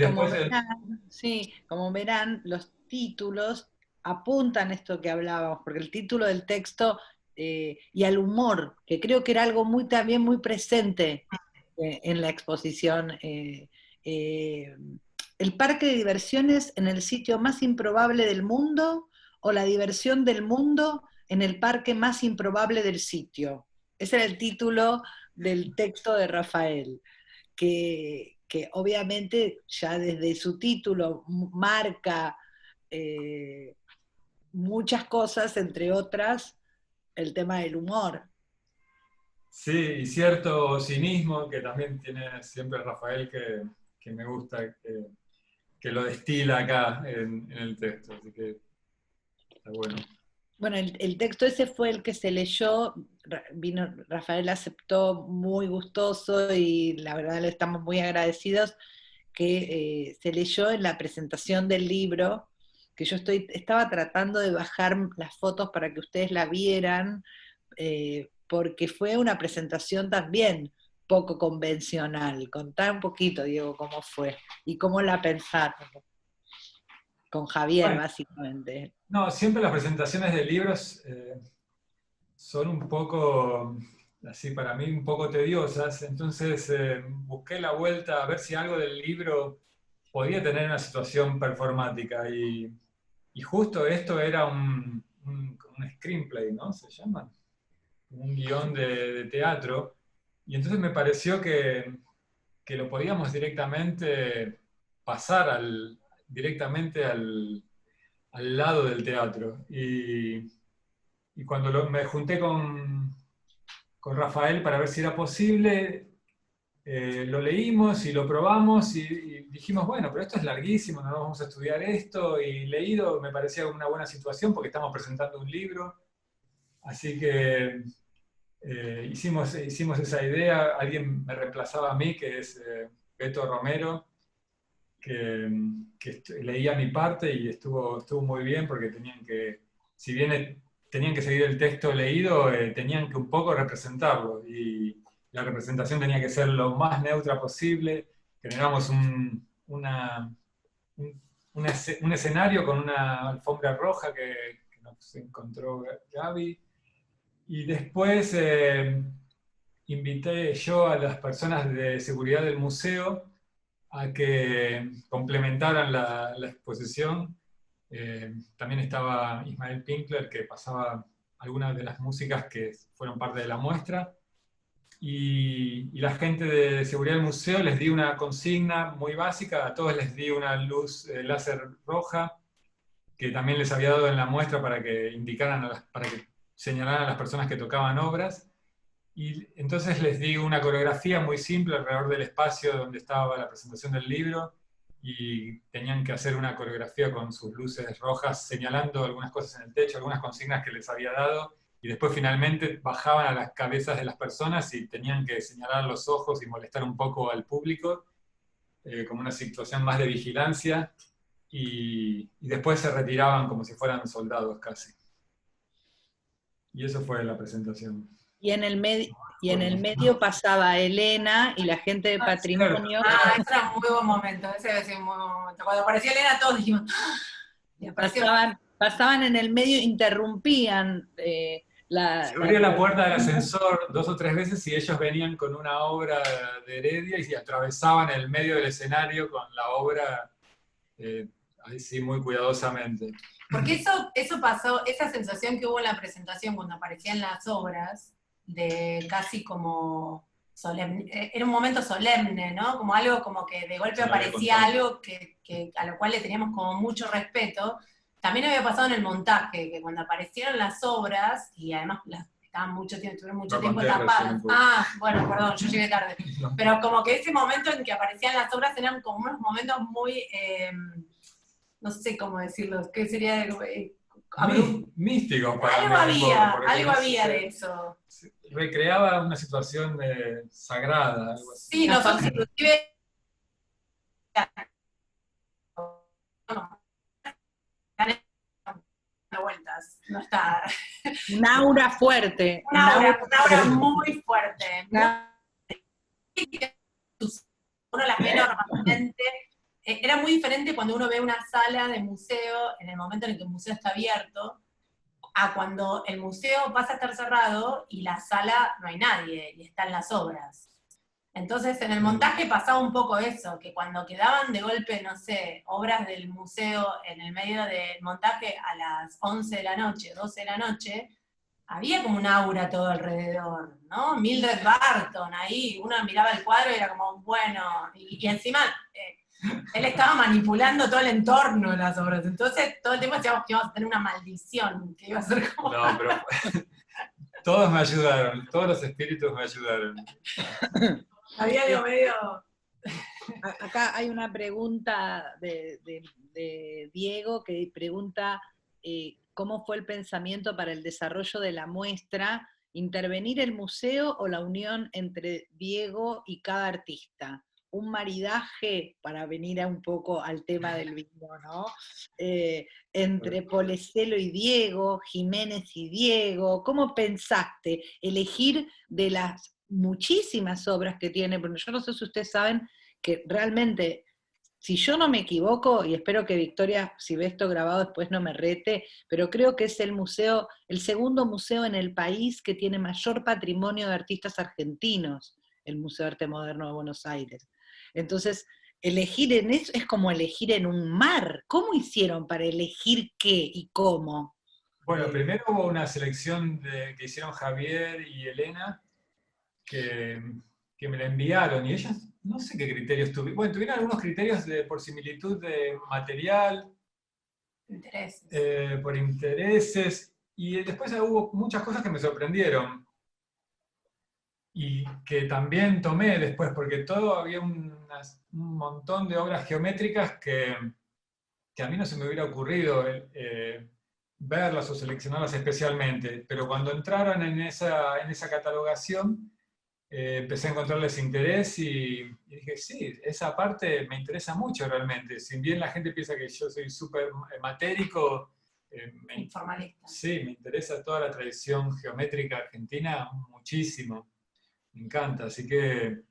como verán, los títulos apuntan esto que hablábamos, porque el título del texto y al humor, que creo que era algo también muy presente en la exposición. El parque de diversiones en el sitio más improbable del mundo, o la diversión del mundo en el parque más improbable del sitio. Ese era el título del texto de Rafael, que obviamente ya desde su título marca muchas cosas, entre otras, el tema del humor. Sí, y cierto cinismo que también tiene siempre Rafael, que me gusta, que lo destila acá en el texto, así que está bueno. Bueno, el texto ese fue el que se leyó, vino, Rafael aceptó muy gustoso y la verdad le estamos muy agradecidos, que se leyó en la presentación del libro, que yo estaba tratando de bajar las fotos para que ustedes la vieran, porque fue una presentación también poco convencional. Contá un poquito, Diego, cómo fue y cómo la pensaron. Con Javier, Bueno, básicamente. no, siempre las presentaciones de libros son un poco, así para mí, un poco tediosas, entonces busqué la vuelta a ver si algo del libro podía tener una situación performática, y justo esto era un screenplay, ¿no? Se llama, un guión de teatro, y entonces me pareció que lo podíamos directamente pasar directamente al lado del teatro. Y cuando me junté con Rafael para ver si era posible, lo leímos y lo probamos y dijimos, bueno, pero esto es larguísimo, no vamos a estudiar esto, y leído me parecía una buena situación porque estamos presentando un libro, así que hicimos esa idea. Alguien me reemplazaba a mí, que es Beto Romero, que leía mi parte y estuvo muy bien porque si bien tenían que seguir el texto leído, tenían que un poco representarlo, y la representación tenía que ser lo más neutra posible. Generamos un escenario con una alfombra roja que nos encontró Gaby, y después invité yo a las personas de seguridad del museo a que complementaran la exposición. También estaba Ismael Pinkler, que pasaba algunas de las músicas que fueron parte de la muestra, y la gente de seguridad del museo les di una consigna muy básica, a todos les di una luz láser roja, que también les había dado en la muestra para que para que señalaran a las personas que tocaban obras. Y entonces les di una coreografía muy simple alrededor del espacio donde estaba la presentación del libro, y tenían que hacer una coreografía con sus luces rojas señalando algunas cosas en el techo, algunas consignas que les había dado, y después finalmente bajaban a las cabezas de las personas y tenían que señalar los ojos y molestar un poco al público, como una situación más de vigilancia, y después se retiraban como si fueran soldados casi. Y eso fue la presentación. Y en el medio pasaba Elena y la gente de patrimonio. Ese era un muy buen momento, ese debe ser un muy buen momento. Cuando apareció Elena todos dijimos, ¡ah! Pasaban en el medio, interrumpían se abría la puerta del ascensor 2 o 3 veces y ellos venían con una obra de Heredia y atravesaban el medio del escenario con la obra, ahí sí, muy cuidadosamente. Porque eso pasó, esa sensación que hubo en la presentación cuando aparecían las obras, de casi como solemne, era un momento solemne, ¿no? Como algo como que de golpe aparecía algo que a lo cual le teníamos como mucho respeto. También había pasado en el montaje, que cuando aparecieron las obras, y además estuvieron mucho tiempo tapadas. Bueno, perdón, yo llegué tarde. Pero como que ese momento en que aparecían las obras eran como unos momentos muy, no sé cómo decirlo, ¿qué sería? Místico para algo había de eso. Recreaba una situación sagrada, algo así. Sí, nosotros inclusive vueltas, no está. Un aura fuerte. Una aura muy fuerte. Uno las ve normalmente. Era muy diferente cuando uno ve una sala de museo en el momento en el que el museo está abierto, a cuando el museo pasa a estar cerrado y la sala no hay nadie y están las obras. Entonces en el montaje pasaba un poco eso, que cuando quedaban de golpe, no sé, obras del museo en el medio del montaje a las 11 de la noche, 12 de la noche, había como un aura todo alrededor, ¿no? Mildred Barton ahí, uno miraba el cuadro y era como, bueno, y encima Él estaba manipulando todo el entorno de las obras, entonces todo el tiempo decíamos que íbamos a tener una maldición, que iba a ser como... No, pero todos me ayudaron, todos los espíritus me ayudaron. Había algo medio... Acá hay una pregunta de Diego que pregunta cómo fue el pensamiento para el desarrollo de la muestra, intervenir el museo o la unión entre Diego y cada artista. Un maridaje, para venir un poco al tema del vino, ¿no? Entre Polecelo y Diego, Jiménez y Diego, ¿cómo pensaste elegir de las muchísimas obras que tiene? Porque yo no sé si ustedes saben que realmente, si yo no me equivoco, y espero que Victoria, si ve esto grabado después no me rete, pero creo que es el museo, el segundo museo en el país que tiene mayor patrimonio de artistas argentinos, el Museo de Arte Moderno de Buenos Aires. Entonces, elegir en eso es como elegir en un mar. ¿Cómo hicieron para elegir qué y cómo? Bueno, primero hubo una selección que hicieron Javier y Elena, que me la enviaron, y ellas, no sé qué criterios tuvieron. Bueno, tuvieron algunos criterios por similitud de material, intereses. por intereses, y después hubo muchas cosas que me sorprendieron. Y que también tomé después, porque había un montón de obras geométricas que a mí no se me hubiera ocurrido verlas o seleccionarlas especialmente, pero cuando entraron en esa catalogación, empecé a encontrarles interés y dije, sí, esa parte me interesa mucho realmente. Si bien la gente piensa que yo soy súper matérico, Informalista. sí, me interesa toda la tradición geométrica argentina muchísimo. Me encanta, así que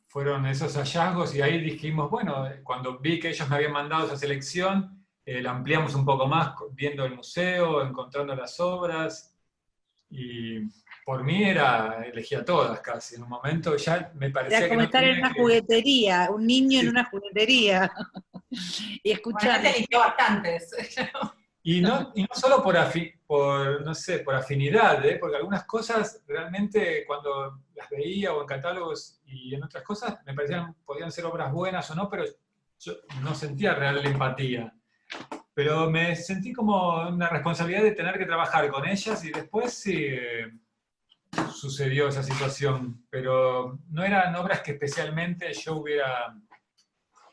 fueron esos hallazgos y ahí dijimos, bueno, cuando vi que ellos me habían mandado esa selección, la ampliamos un poco más viendo el museo, encontrando las obras, y por mí elegía todas casi. En un momento ya me parecía Era que como no estar en tenía una juguetería, un niño en Sí. una juguetería. Y Bueno, escuchame. te eligió bastantes. Y no solo no sé, por afinidad, porque algunas cosas realmente cuando las veía o en catálogos y en otras cosas me parecían, podían ser obras buenas o no, pero yo no sentía real empatía. Pero me sentí como una responsabilidad de tener que trabajar con ellas y después sí sucedió esa situación, pero no eran obras que especialmente yo hubiera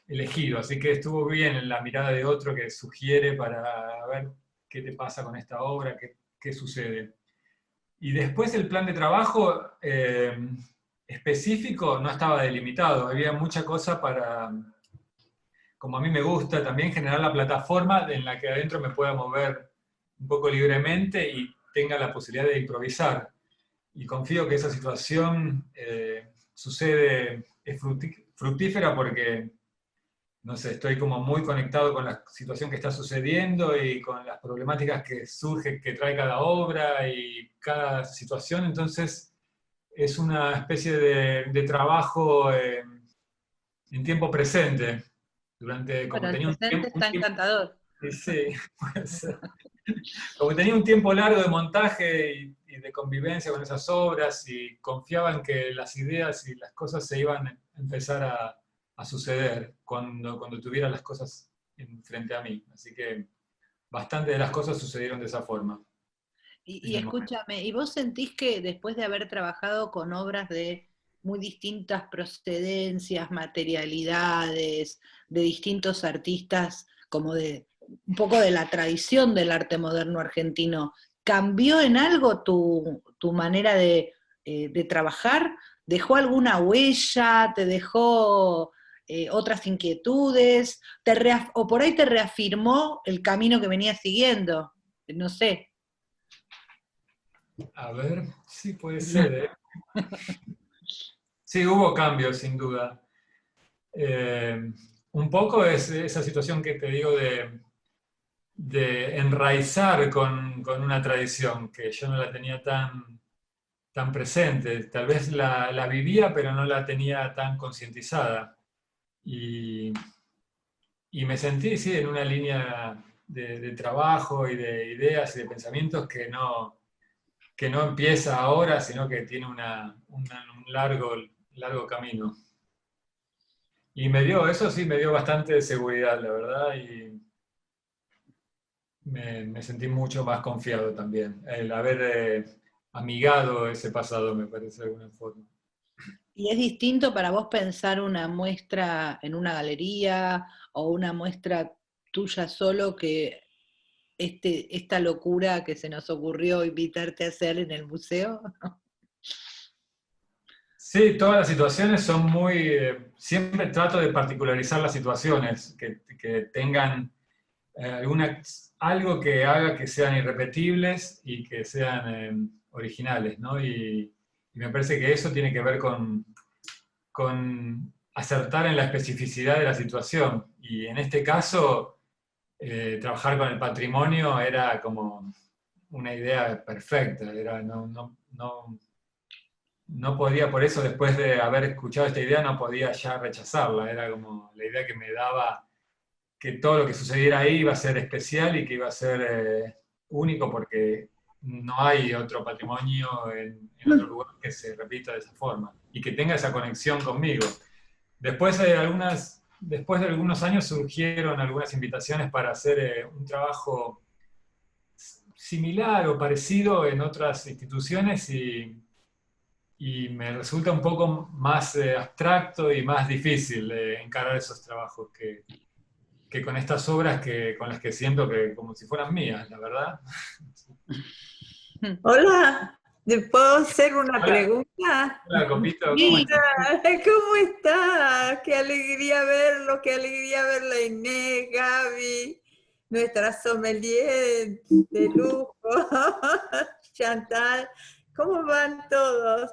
elegido, así que estuvo bien en la mirada de otro que sugiere para ver qué te pasa con esta obra, qué sucede. Y después el plan de trabajo específico no estaba delimitado, había mucha cosa para, como a mí me gusta, también generar la plataforma en la que adentro me pueda mover un poco libremente y tenga la posibilidad de improvisar. Y confío que esa situación sucede, es fructífera porque no sé, estoy como muy conectado con la situación que está sucediendo y con las problemáticas que surgen, que trae cada obra y cada situación, entonces es una especie de trabajo en tiempo presente, como Bueno, el tenía presente está encantador. sí, puede ser. Como tenía un tiempo largo de montaje y de convivencia con esas obras y confiaba en que las ideas y las cosas se iban a empezar a suceder cuando tuviera las cosas frente a mí. Así que bastante de las cosas sucedieron de esa forma. Y escúchame, ¿y vos sentís que después de haber trabajado con obras de muy distintas procedencias, materialidades, de distintos artistas, como de un poco de la tradición del arte moderno argentino, ¿cambió en algo tu manera de trabajar? ¿Dejó alguna huella? ¿Te dejó otras inquietudes? ¿O por ahí te reafirmó el camino que venías siguiendo? No sé. A ver, sí puede ser, ¿eh? Sí, hubo cambios, sin duda. Un poco es esa situación que te digo de enraizar con una tradición que yo no la tenía tan presente. Tal vez la vivía, pero no la tenía tan concientizada. Y me sentí, sí, en una línea de trabajo y de ideas y de pensamientos que no empieza ahora, sino que tiene un largo camino. Y eso sí, me dio bastante seguridad, la verdad, y me sentí mucho más confiado también. El haber amigado ese pasado, me parece, de alguna forma. ¿Y es distinto para vos pensar una muestra en una galería o una muestra tuya solo que esta locura que se nos ocurrió invitarte a hacer en el museo? Sí, todas las situaciones son siempre trato de particularizar las situaciones, que tengan algo que haga que sean irrepetibles y que sean originales, ¿no? Y me parece que eso tiene que ver con acertar en la especificidad de la situación. Y en este caso, trabajar con el patrimonio era como una idea perfecta, no podía, por eso después de haber escuchado esta idea, no podía ya rechazarla, era como la idea que me daba que todo lo que sucediera ahí iba a ser especial y que iba a ser único porque no hay otro patrimonio en otro lugar que se repita de esa forma y que tenga esa conexión conmigo. Después después de algunos años surgieron algunas invitaciones para hacer un trabajo similar o parecido en otras instituciones y me resulta un poco más abstracto y más difícil encarar esos trabajos que con estas obras con las que siento que como si fueran mías, la verdad. Hola, ¿te puedo hacer una Hola, pregunta? hola Copito, ¿cómo estás? ¿Cómo está? Qué alegría verlo, qué alegría verla Inés, Gaby, nuestra sommelier de lujo, Chantal, ¿cómo van todos?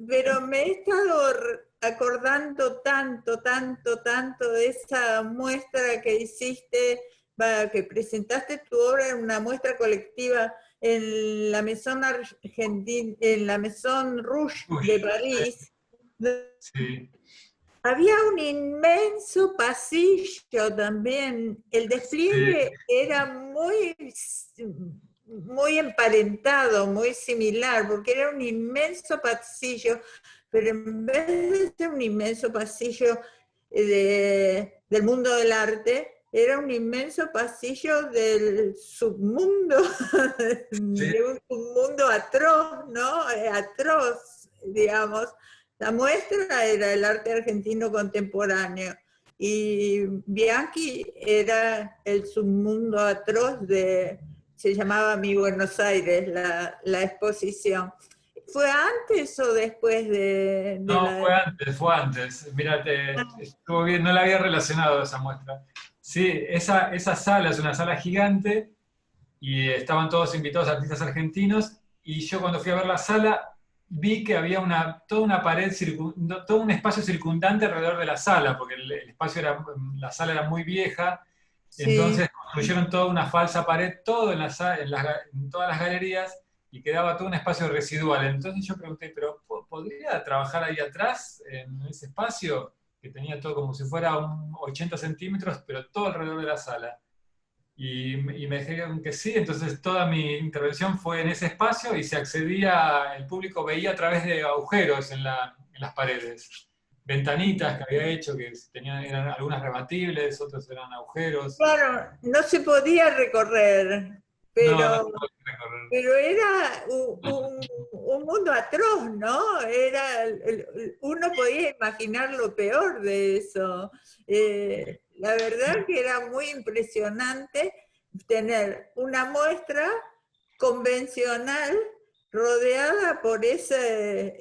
Pero me he estado acordando tanto de esa muestra que hiciste, que presentaste tu obra en una muestra colectiva en la Maison Argentine, en la Maison Rouge de París. Sí, Había un inmenso pasillo también. El sí, despliegue era muy emparentado, muy similar, porque era un inmenso pasillo, pero en vez de ser un inmenso pasillo del mundo del arte, era un inmenso pasillo del submundo, sí. de un submundo atroz, ¿no? Atroz, digamos. La muestra era el arte argentino contemporáneo y Bianchi era el submundo atroz se llamaba Mi Buenos Aires, la exposición. ¿Fue antes o después de No, la... fue antes. Mira, estuvo bien, no la había relacionado esa muestra. Sí, esa sala es una sala gigante y estaban todos invitados artistas argentinos y yo cuando fui a ver la sala vi que había toda una pared, todo un espacio circundante alrededor de la sala, porque la sala era muy vieja, Sí, entonces construyeron toda una falsa pared, todo en todas las galerías, y quedaba todo un espacio residual. Entonces yo pregunté, ¿pero podría trabajar ahí atrás, en ese espacio, que tenía todo como si fuera 80 centímetros, pero todo alrededor de la sala? Y me dijeron que sí, entonces toda mi intervención fue en ese espacio y el público veía a través de agujeros en las paredes. Ventanitas que había hecho, eran algunas rebatibles, otras eran agujeros. claro, no se podía recorrer, No, no pero se puede recorrer. Pero era un mundo atroz, ¿no? Uno podía imaginar lo peor de eso. La verdad que era muy impresionante tener una muestra convencional rodeada por ese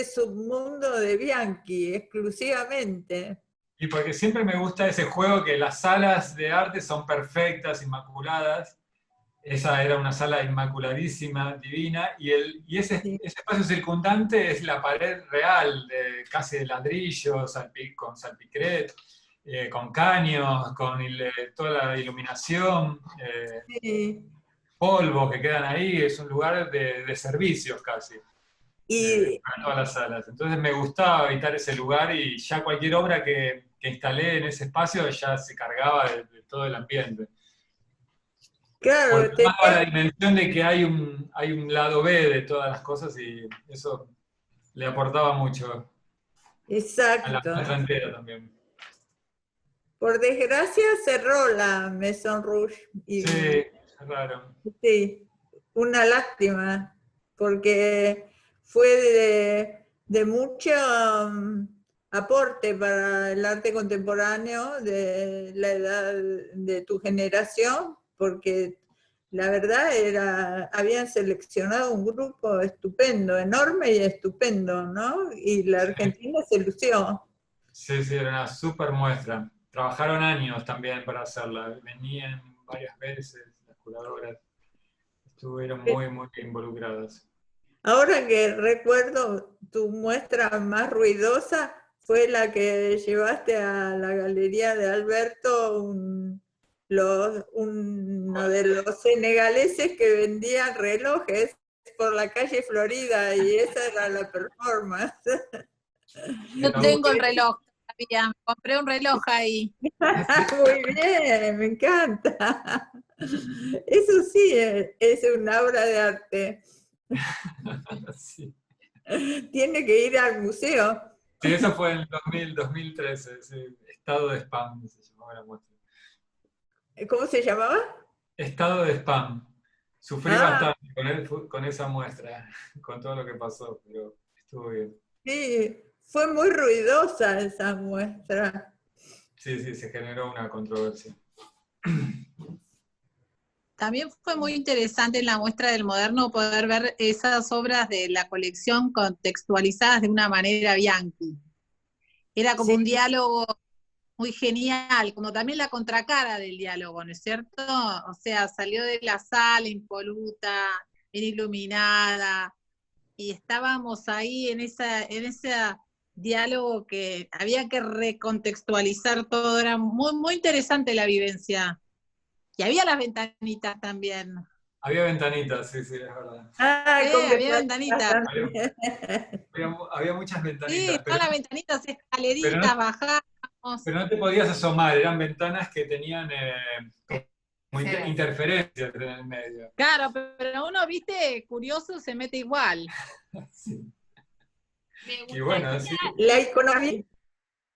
submundo de Bianchi exclusivamente. Y porque siempre me gusta ese juego que las salas de arte son perfectas, inmaculadas. Esa era una sala inmaculadísima, divina, y Sí. ese espacio circundante es la pared real, casi de ladrillo, con salpicret, con caños, con toda la iluminación, Sí. polvo que quedan ahí, es un lugar de servicios casi, Y, para todas las salas. Entonces me gustaba habitar ese lugar y ya cualquier obra que instalé en ese espacio ya se cargaba de todo el ambiente. claro, Porque daba la dimensión de que hay un lado B de todas las cosas y eso le aportaba mucho. Exacto. la entera también. Por desgracia cerró la Maison Rouge. Y, Sí, claro. sí, una lástima, porque fue de mucho aporte para el arte contemporáneo de la edad de tu generación, porque la verdad habían seleccionado un grupo estupendo, enorme y estupendo, ¿no? Y la Argentina se lució. Sí, sí, era una súper muestra. Trabajaron años también para hacerla. Venían varias veces las curadoras. Estuvieron muy, muy involucradas. Ahora que recuerdo, tu muestra más ruidosa fue la que llevaste a la galería de Alberto, uno de los senegaleses que vendían relojes por la calle Florida, y esa era la performance. No tengo el reloj todavía, compré un reloj ahí. Muy bien, me encanta. Eso sí es una obra de arte. Sí. Tiene que ir al museo. Sí, eso fue en el 2013, sí. Estado de spam se llamaba la muestra. ¿Cómo se llamaba? Estado de spam. Sufrí Ah. bastante con esa muestra, con todo lo que pasó, pero estuvo bien. Sí, fue muy ruidosa esa muestra. Sí, sí, se generó una controversia. También fue muy interesante en la muestra del moderno poder ver esas obras de la colección contextualizadas de una manera Bianchi. Era como un diálogo muy genial, como también la contracara del diálogo, ¿no es cierto? O sea, salió de la sala impoluta, bien iluminada, y estábamos ahí en ese diálogo que había que recontextualizar todo, era muy, muy interesante la vivencia. Y había las ventanitas también. Había ventanitas, sí, sí, es verdad. Había ventanitas. Había muchas Sí, ventanitas. todas las ventanitas, escaleritas, bajábamos. Pero no te podías asomar, eran ventanas que tenían como interferencias en el medio. Claro, pero uno, viste, curioso, se mete igual. Sí. Me Y bueno, sí. La economía.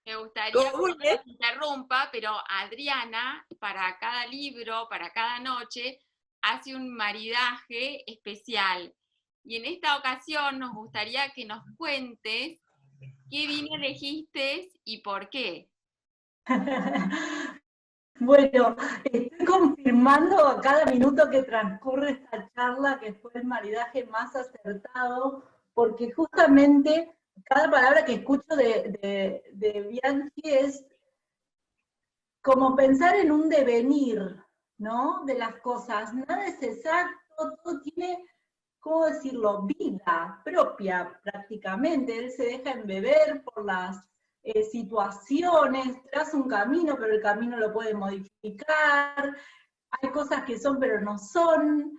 Me gustaría ¿Cómo que no nos interrumpa, pero Adriana, para cada libro, para cada noche, hace un maridaje especial. Y en esta ocasión nos gustaría que nos cuentes qué vino elegiste y por qué. Bueno, estoy confirmando a cada minuto que transcurre esta charla que fue el maridaje más acertado, porque justamente cada palabra que escucho de Bianchi es como pensar en un devenir, ¿no? De las cosas. Nada es exacto, todo tiene, ¿cómo decirlo?, vida propia prácticamente. Él se deja embeber por las situaciones, traza un camino, pero el camino lo puede modificar. Hay cosas que son, pero no son.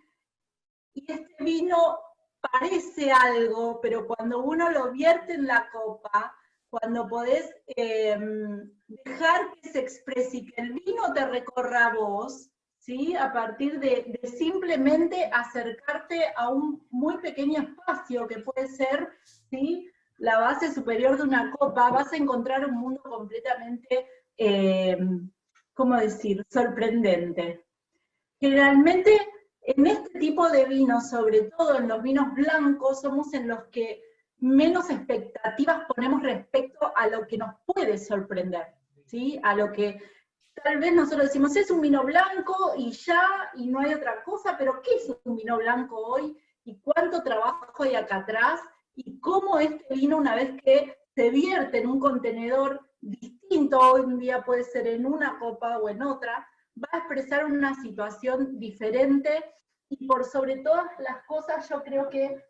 Y este vino parece algo, pero cuando uno lo vierte en la copa, cuando podés dejar que se exprese y que el vino te recorra a vos, ¿sí? A partir de simplemente acercarte a un muy pequeño espacio que puede ser, ¿sí?, la base superior de una copa, vas a encontrar un mundo completamente, ¿cómo decir?, sorprendente. Generalmente, en este tipo de vinos, sobre todo en los vinos blancos, somos en los que menos expectativas ponemos respecto a lo que nos puede sorprender, ¿sí? A lo que tal vez nosotros decimos, es un vino blanco y ya, y no hay otra cosa, pero ¿qué es un vino blanco hoy? ¿Y cuánto trabajo hay acá atrás? ¿Y cómo este vino, una vez que se vierte en un contenedor distinto, hoy en día puede ser en una copa o en otra, va a expresar una situación diferente, y por sobre todas las cosas yo creo que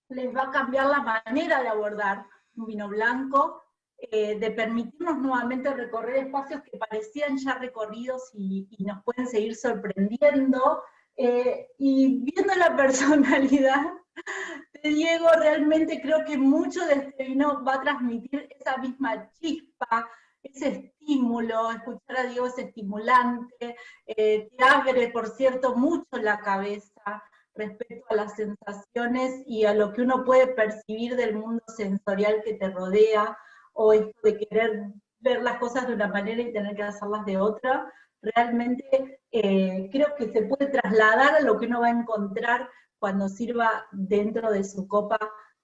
les va a cambiar la manera de abordar un vino blanco, de permitirnos nuevamente recorrer espacios que parecían ya recorridos y nos pueden seguir sorprendiendo, y viendo la personalidad de Diego, realmente creo que mucho de este vino va a transmitir esa misma chispa, ese estímulo. Escuchar a Diego es estimulante, te abre, por cierto, mucho la cabeza respecto a las sensaciones y a lo que uno puede percibir del mundo sensorial que te rodea. o esto de querer ver las cosas de una manera y tener que hacerlas de otra. Realmente creo que se puede trasladar a lo que uno va a encontrar cuando sirva dentro de su copa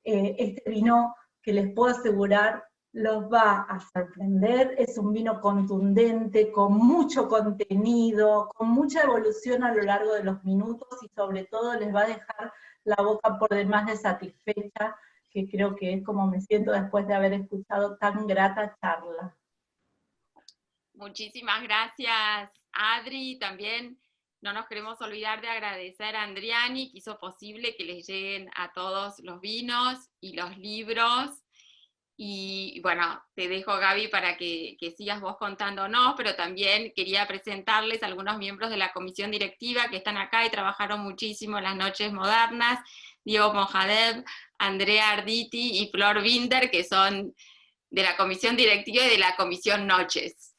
este vino, que les puedo asegurar los va a sorprender. Es un vino contundente, con mucho contenido, con mucha evolución a lo largo de los minutos, y sobre todo les va a dejar la boca por demás de satisfecha, que creo que es como me siento después de haber escuchado tan grata charla. Muchísimas gracias, Adri. También no nos queremos olvidar de agradecer a Andriani, que hizo posible que les lleguen a todos los vinos y los libros. Y bueno, te dejo, Gaby, para que sigas vos contándonos, pero también quería presentarles a algunos miembros de la comisión directiva que están acá y trabajaron muchísimo en las noches modernas: Diego Mojadev, Andrea Arditi y Flor Binder, que son de la comisión directiva y de la comisión Noches.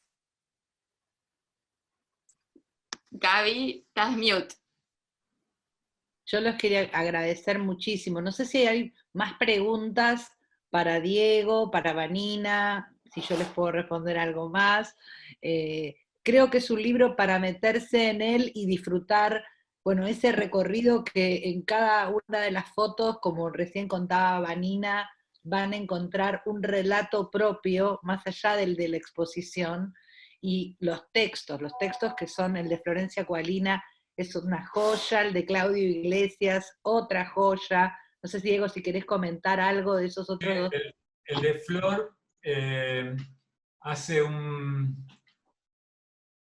Gaby, estás mute. Yo los quería agradecer muchísimo. No sé si hay más preguntas para Diego, para Vanina, si yo les puedo responder algo más. Creo que es un libro para meterse en él y disfrutar, bueno, ese recorrido que en cada una de las fotos, como recién contaba Vanina, van a encontrar un relato propio, más allá del de la exposición, y los textos que son el de Florencia Coalina, es una joya, el de Claudio Iglesias, otra joya. No sé, Diego, si querés comentar algo de esos otros dos. El de Flor hace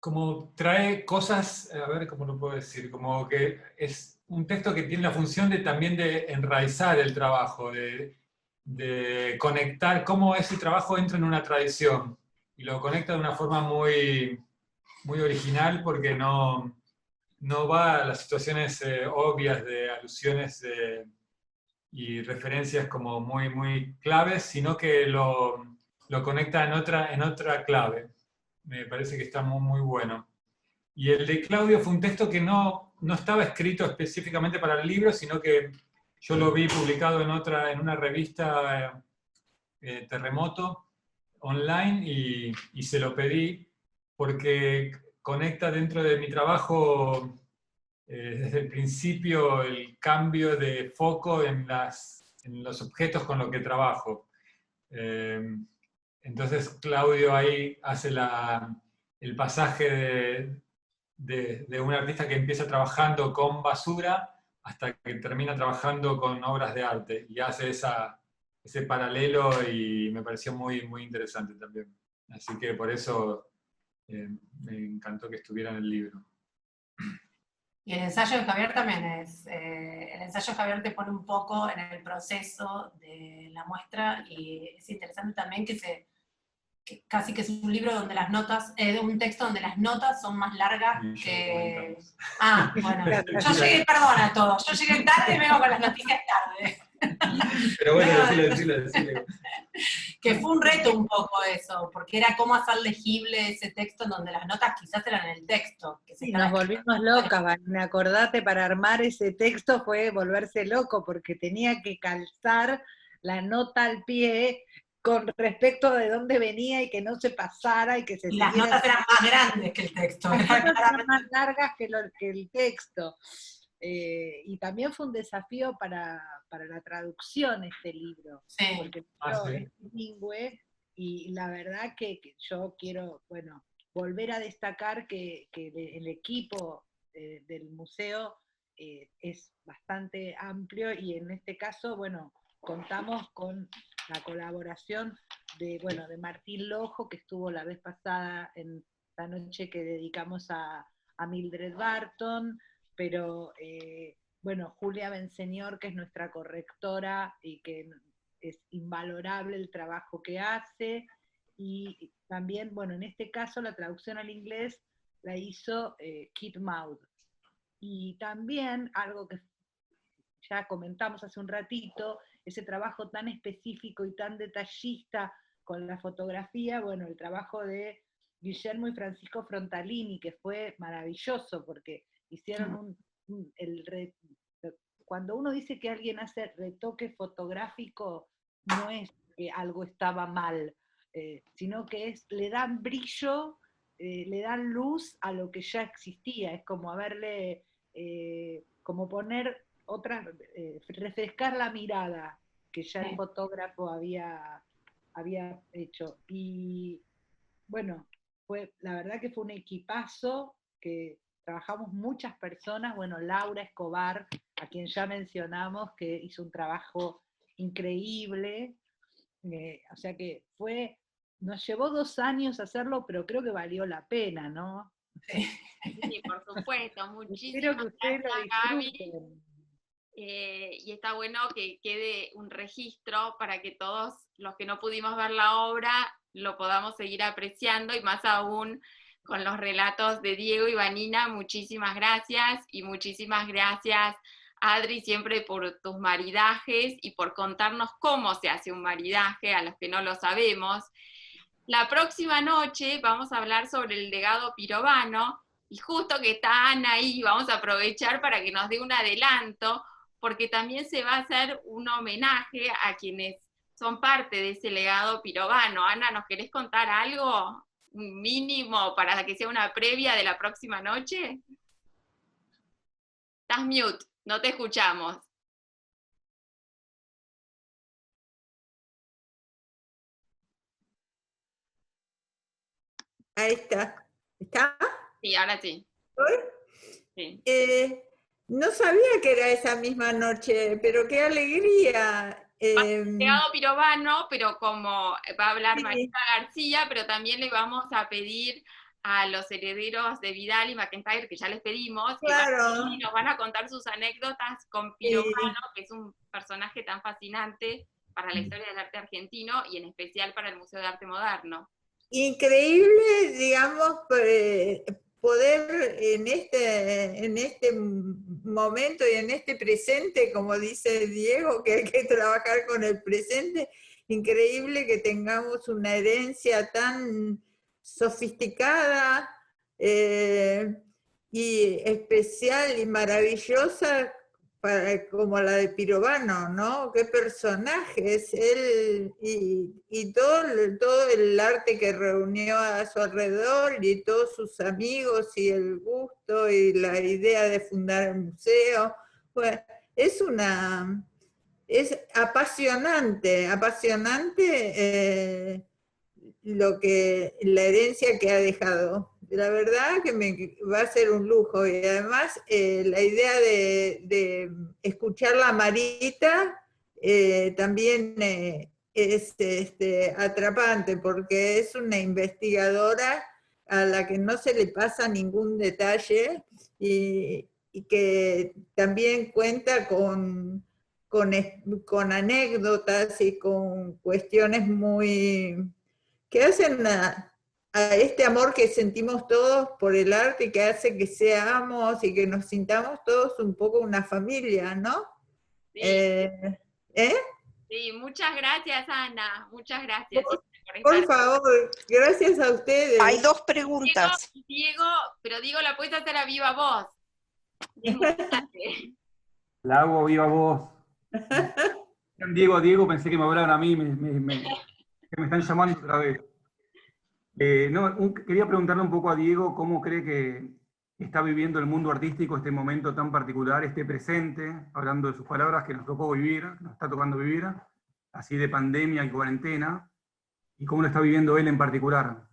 como trae cosas, a ver cómo lo puedo decir, como que es un texto que tiene la función también de enraizar el trabajo, de conectar cómo ese trabajo entra en una tradición, y lo conecta de una forma muy, muy original, porque no va a las situaciones obvias de alusiones y referencias como muy, muy claves, sino que lo conecta en otra clave. Me parece que está muy, muy bueno. Y el de Claudio fue un texto que no estaba escrito específicamente para el libro, sino que yo lo vi publicado en una revista Terremoto online, y se lo pedí porque conecta dentro de mi trabajo desde el principio el cambio de foco en los objetos con los que trabajo. Entonces Claudio ahí hace el pasaje de un artista que empieza trabajando con basura hasta que termina trabajando con obras de arte, y hace ese paralelo, y me pareció muy, muy interesante también. Así que por eso me encantó que estuviera en el libro. Y el ensayo de Javier también el ensayo de Javier te pone un poco en el proceso de la muestra, y es interesante también que casi que es un libro donde las notas, un texto donde las notas son más largas que... Ah, bueno, yo llegué, perdón a todos, yo llegué tarde y vengo con las noticias tarde. Pero bueno, decilo. Que fue un reto un poco eso, porque era cómo hacer legible ese texto en donde las notas quizás eran el texto. Que sí, nos volvimos locas, Vanina, acordate, para armar ese texto fue volverse loco, porque tenía que calzar la nota al pie con respecto de dónde venía y que no se pasara y que se y las notas eran más grandes que el texto. Las notas eran más largas que el texto. Y también fue un desafío para la traducción este libro, sí. Porque el libro es bilingüe, y la verdad que yo quiero, bueno, volver a destacar que el equipo del museo es bastante amplio, y en este caso, bueno, contamos con la colaboración de Martín Lojo, que estuvo la vez pasada en la noche que dedicamos a Mildred Barton, pero Julia Benseñor, que es nuestra correctora y que es invalorable el trabajo que hace, y también, en este caso la traducción al inglés la hizo Kit Maud. Y también algo que ya comentamos hace un ratito, ese trabajo tan específico y tan detallista con la fotografía, el trabajo de Guillermo y Francisco Frontalini, que fue maravilloso, porque hicieron cuando uno dice que alguien hace retoque fotográfico, no es que algo estaba mal, sino que le dan brillo, le dan luz a lo que ya existía, es como como poner refrescar la mirada que ya el fotógrafo había hecho. Y bueno, la verdad que fue un equipazo, que trabajamos muchas personas, bueno, Laura Escobar, a quien ya mencionamos, que hizo un trabajo increíble, o sea que nos llevó 2 años hacerlo, pero creo que valió la pena, ¿no? Sí, por supuesto, muchísimas Espero que ustedes lo gracias, Gaby. disfruten. Y está bueno que quede un registro para que todos los que no pudimos ver la obra lo podamos seguir apreciando, y más aún con los relatos de Diego y Vanina. Muchísimas gracias, y muchísimas gracias, Adri, siempre por tus maridajes y por contarnos cómo se hace un maridaje a los que no lo sabemos. La próxima noche vamos a hablar sobre el legado pirovano, y justo que está Ana ahí, vamos a aprovechar para que nos dé un adelanto, porque también se va a hacer un homenaje a quienes son parte de ese legado pirovano. Ana, ¿nos querés contar algo? Un mínimo para que sea una previa de la próxima noche. Estás mute, no te escuchamos. Ahí está. ¿Está? Sí, ahora sí. Sí. No sabía que era esa misma noche, pero qué alegría. Legado pirovano, pero como va a hablar Sí. Marita García, pero también le vamos a pedir a los herederos de Vidal y McIntyre, que ya les pedimos, Claro. que nos van a contar sus anécdotas con Pirovano, que es un personaje tan fascinante para la historia del arte argentino y en especial para el Museo de Arte Moderno. Increíble, digamos, poder en este momento y en este presente, como dice Diego, que hay que trabajar con el presente, increíble que tengamos una herencia tan sofisticada y especial y maravillosa como la de Pirovano, ¿no? Qué personaje es él y todo el arte que reunió a su alrededor y todos sus amigos y el gusto y la idea de fundar el museo. Pues, es apasionante la herencia que ha dejado. La verdad que va a ser un lujo, y además la idea de escuchar a Marita también es atrapante, porque es una investigadora a la que no se le pasa ningún detalle y que también cuenta con anécdotas y con cuestiones que hacen a este amor que sentimos todos por el arte, que hace que seamos y que nos sintamos todos un poco una familia, ¿no? Sí, sí, muchas gracias, Ana, muchas gracias. Por favor, gracias a ustedes. Hay 2 preguntas. Diego, pero Diego, la puedes hacer a viva voz. La hago viva voz. Diego, pensé que me hablaban a mí, que me están llamando otra vez. Quería preguntarle un poco a Diego cómo cree que está viviendo el mundo artístico este momento tan particular, este presente, hablando de sus palabras, que nos tocó vivir, nos está tocando vivir, así de pandemia y cuarentena, y cómo lo está viviendo él en particular.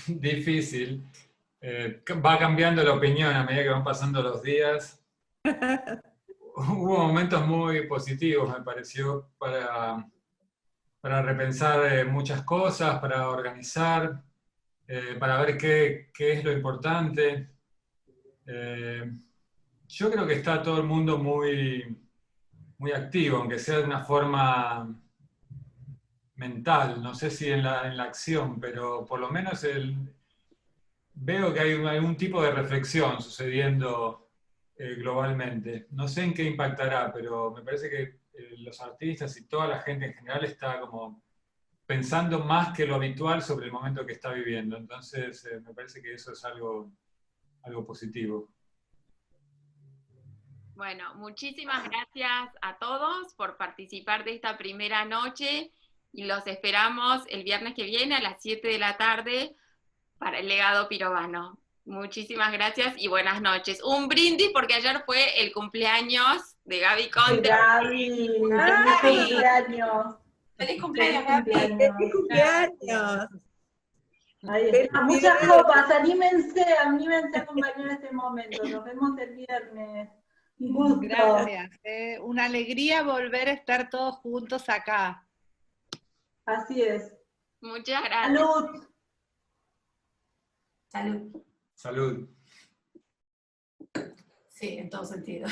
Difícil. Va cambiando la opinión a medida que van pasando los días. Hubo momentos muy positivos, me pareció, para repensar muchas cosas, para organizar, para ver qué es lo importante. Yo creo que está todo el mundo muy, muy activo, aunque sea de una forma mental, no sé si en la acción, pero por lo menos veo que hay un tipo de reflexión sucediendo globalmente. No sé en qué impactará, pero me parece que los artistas y toda la gente en general está como pensando más que lo habitual sobre el momento que está viviendo. Entonces me parece que eso es algo positivo. Bueno, muchísimas gracias a todos por participar de esta primera noche y los esperamos el viernes que viene a las 7 de la tarde para el legado pirobano. Muchísimas gracias y buenas noches. Un brindis porque ayer fue el cumpleaños de Gaby Conte. Gaby, feliz cumpleaños. ¡Feliz cumpleaños, Gaby! ¡Feliz cumpleaños! Ahí está. Muchas copas, anímense a acompañar este momento. Nos vemos el viernes. Un gusto. Gracias. Una alegría volver a estar todos juntos acá. Así es. Muchas gracias. Salud. Salud. Salud. Sí, en todo sentido.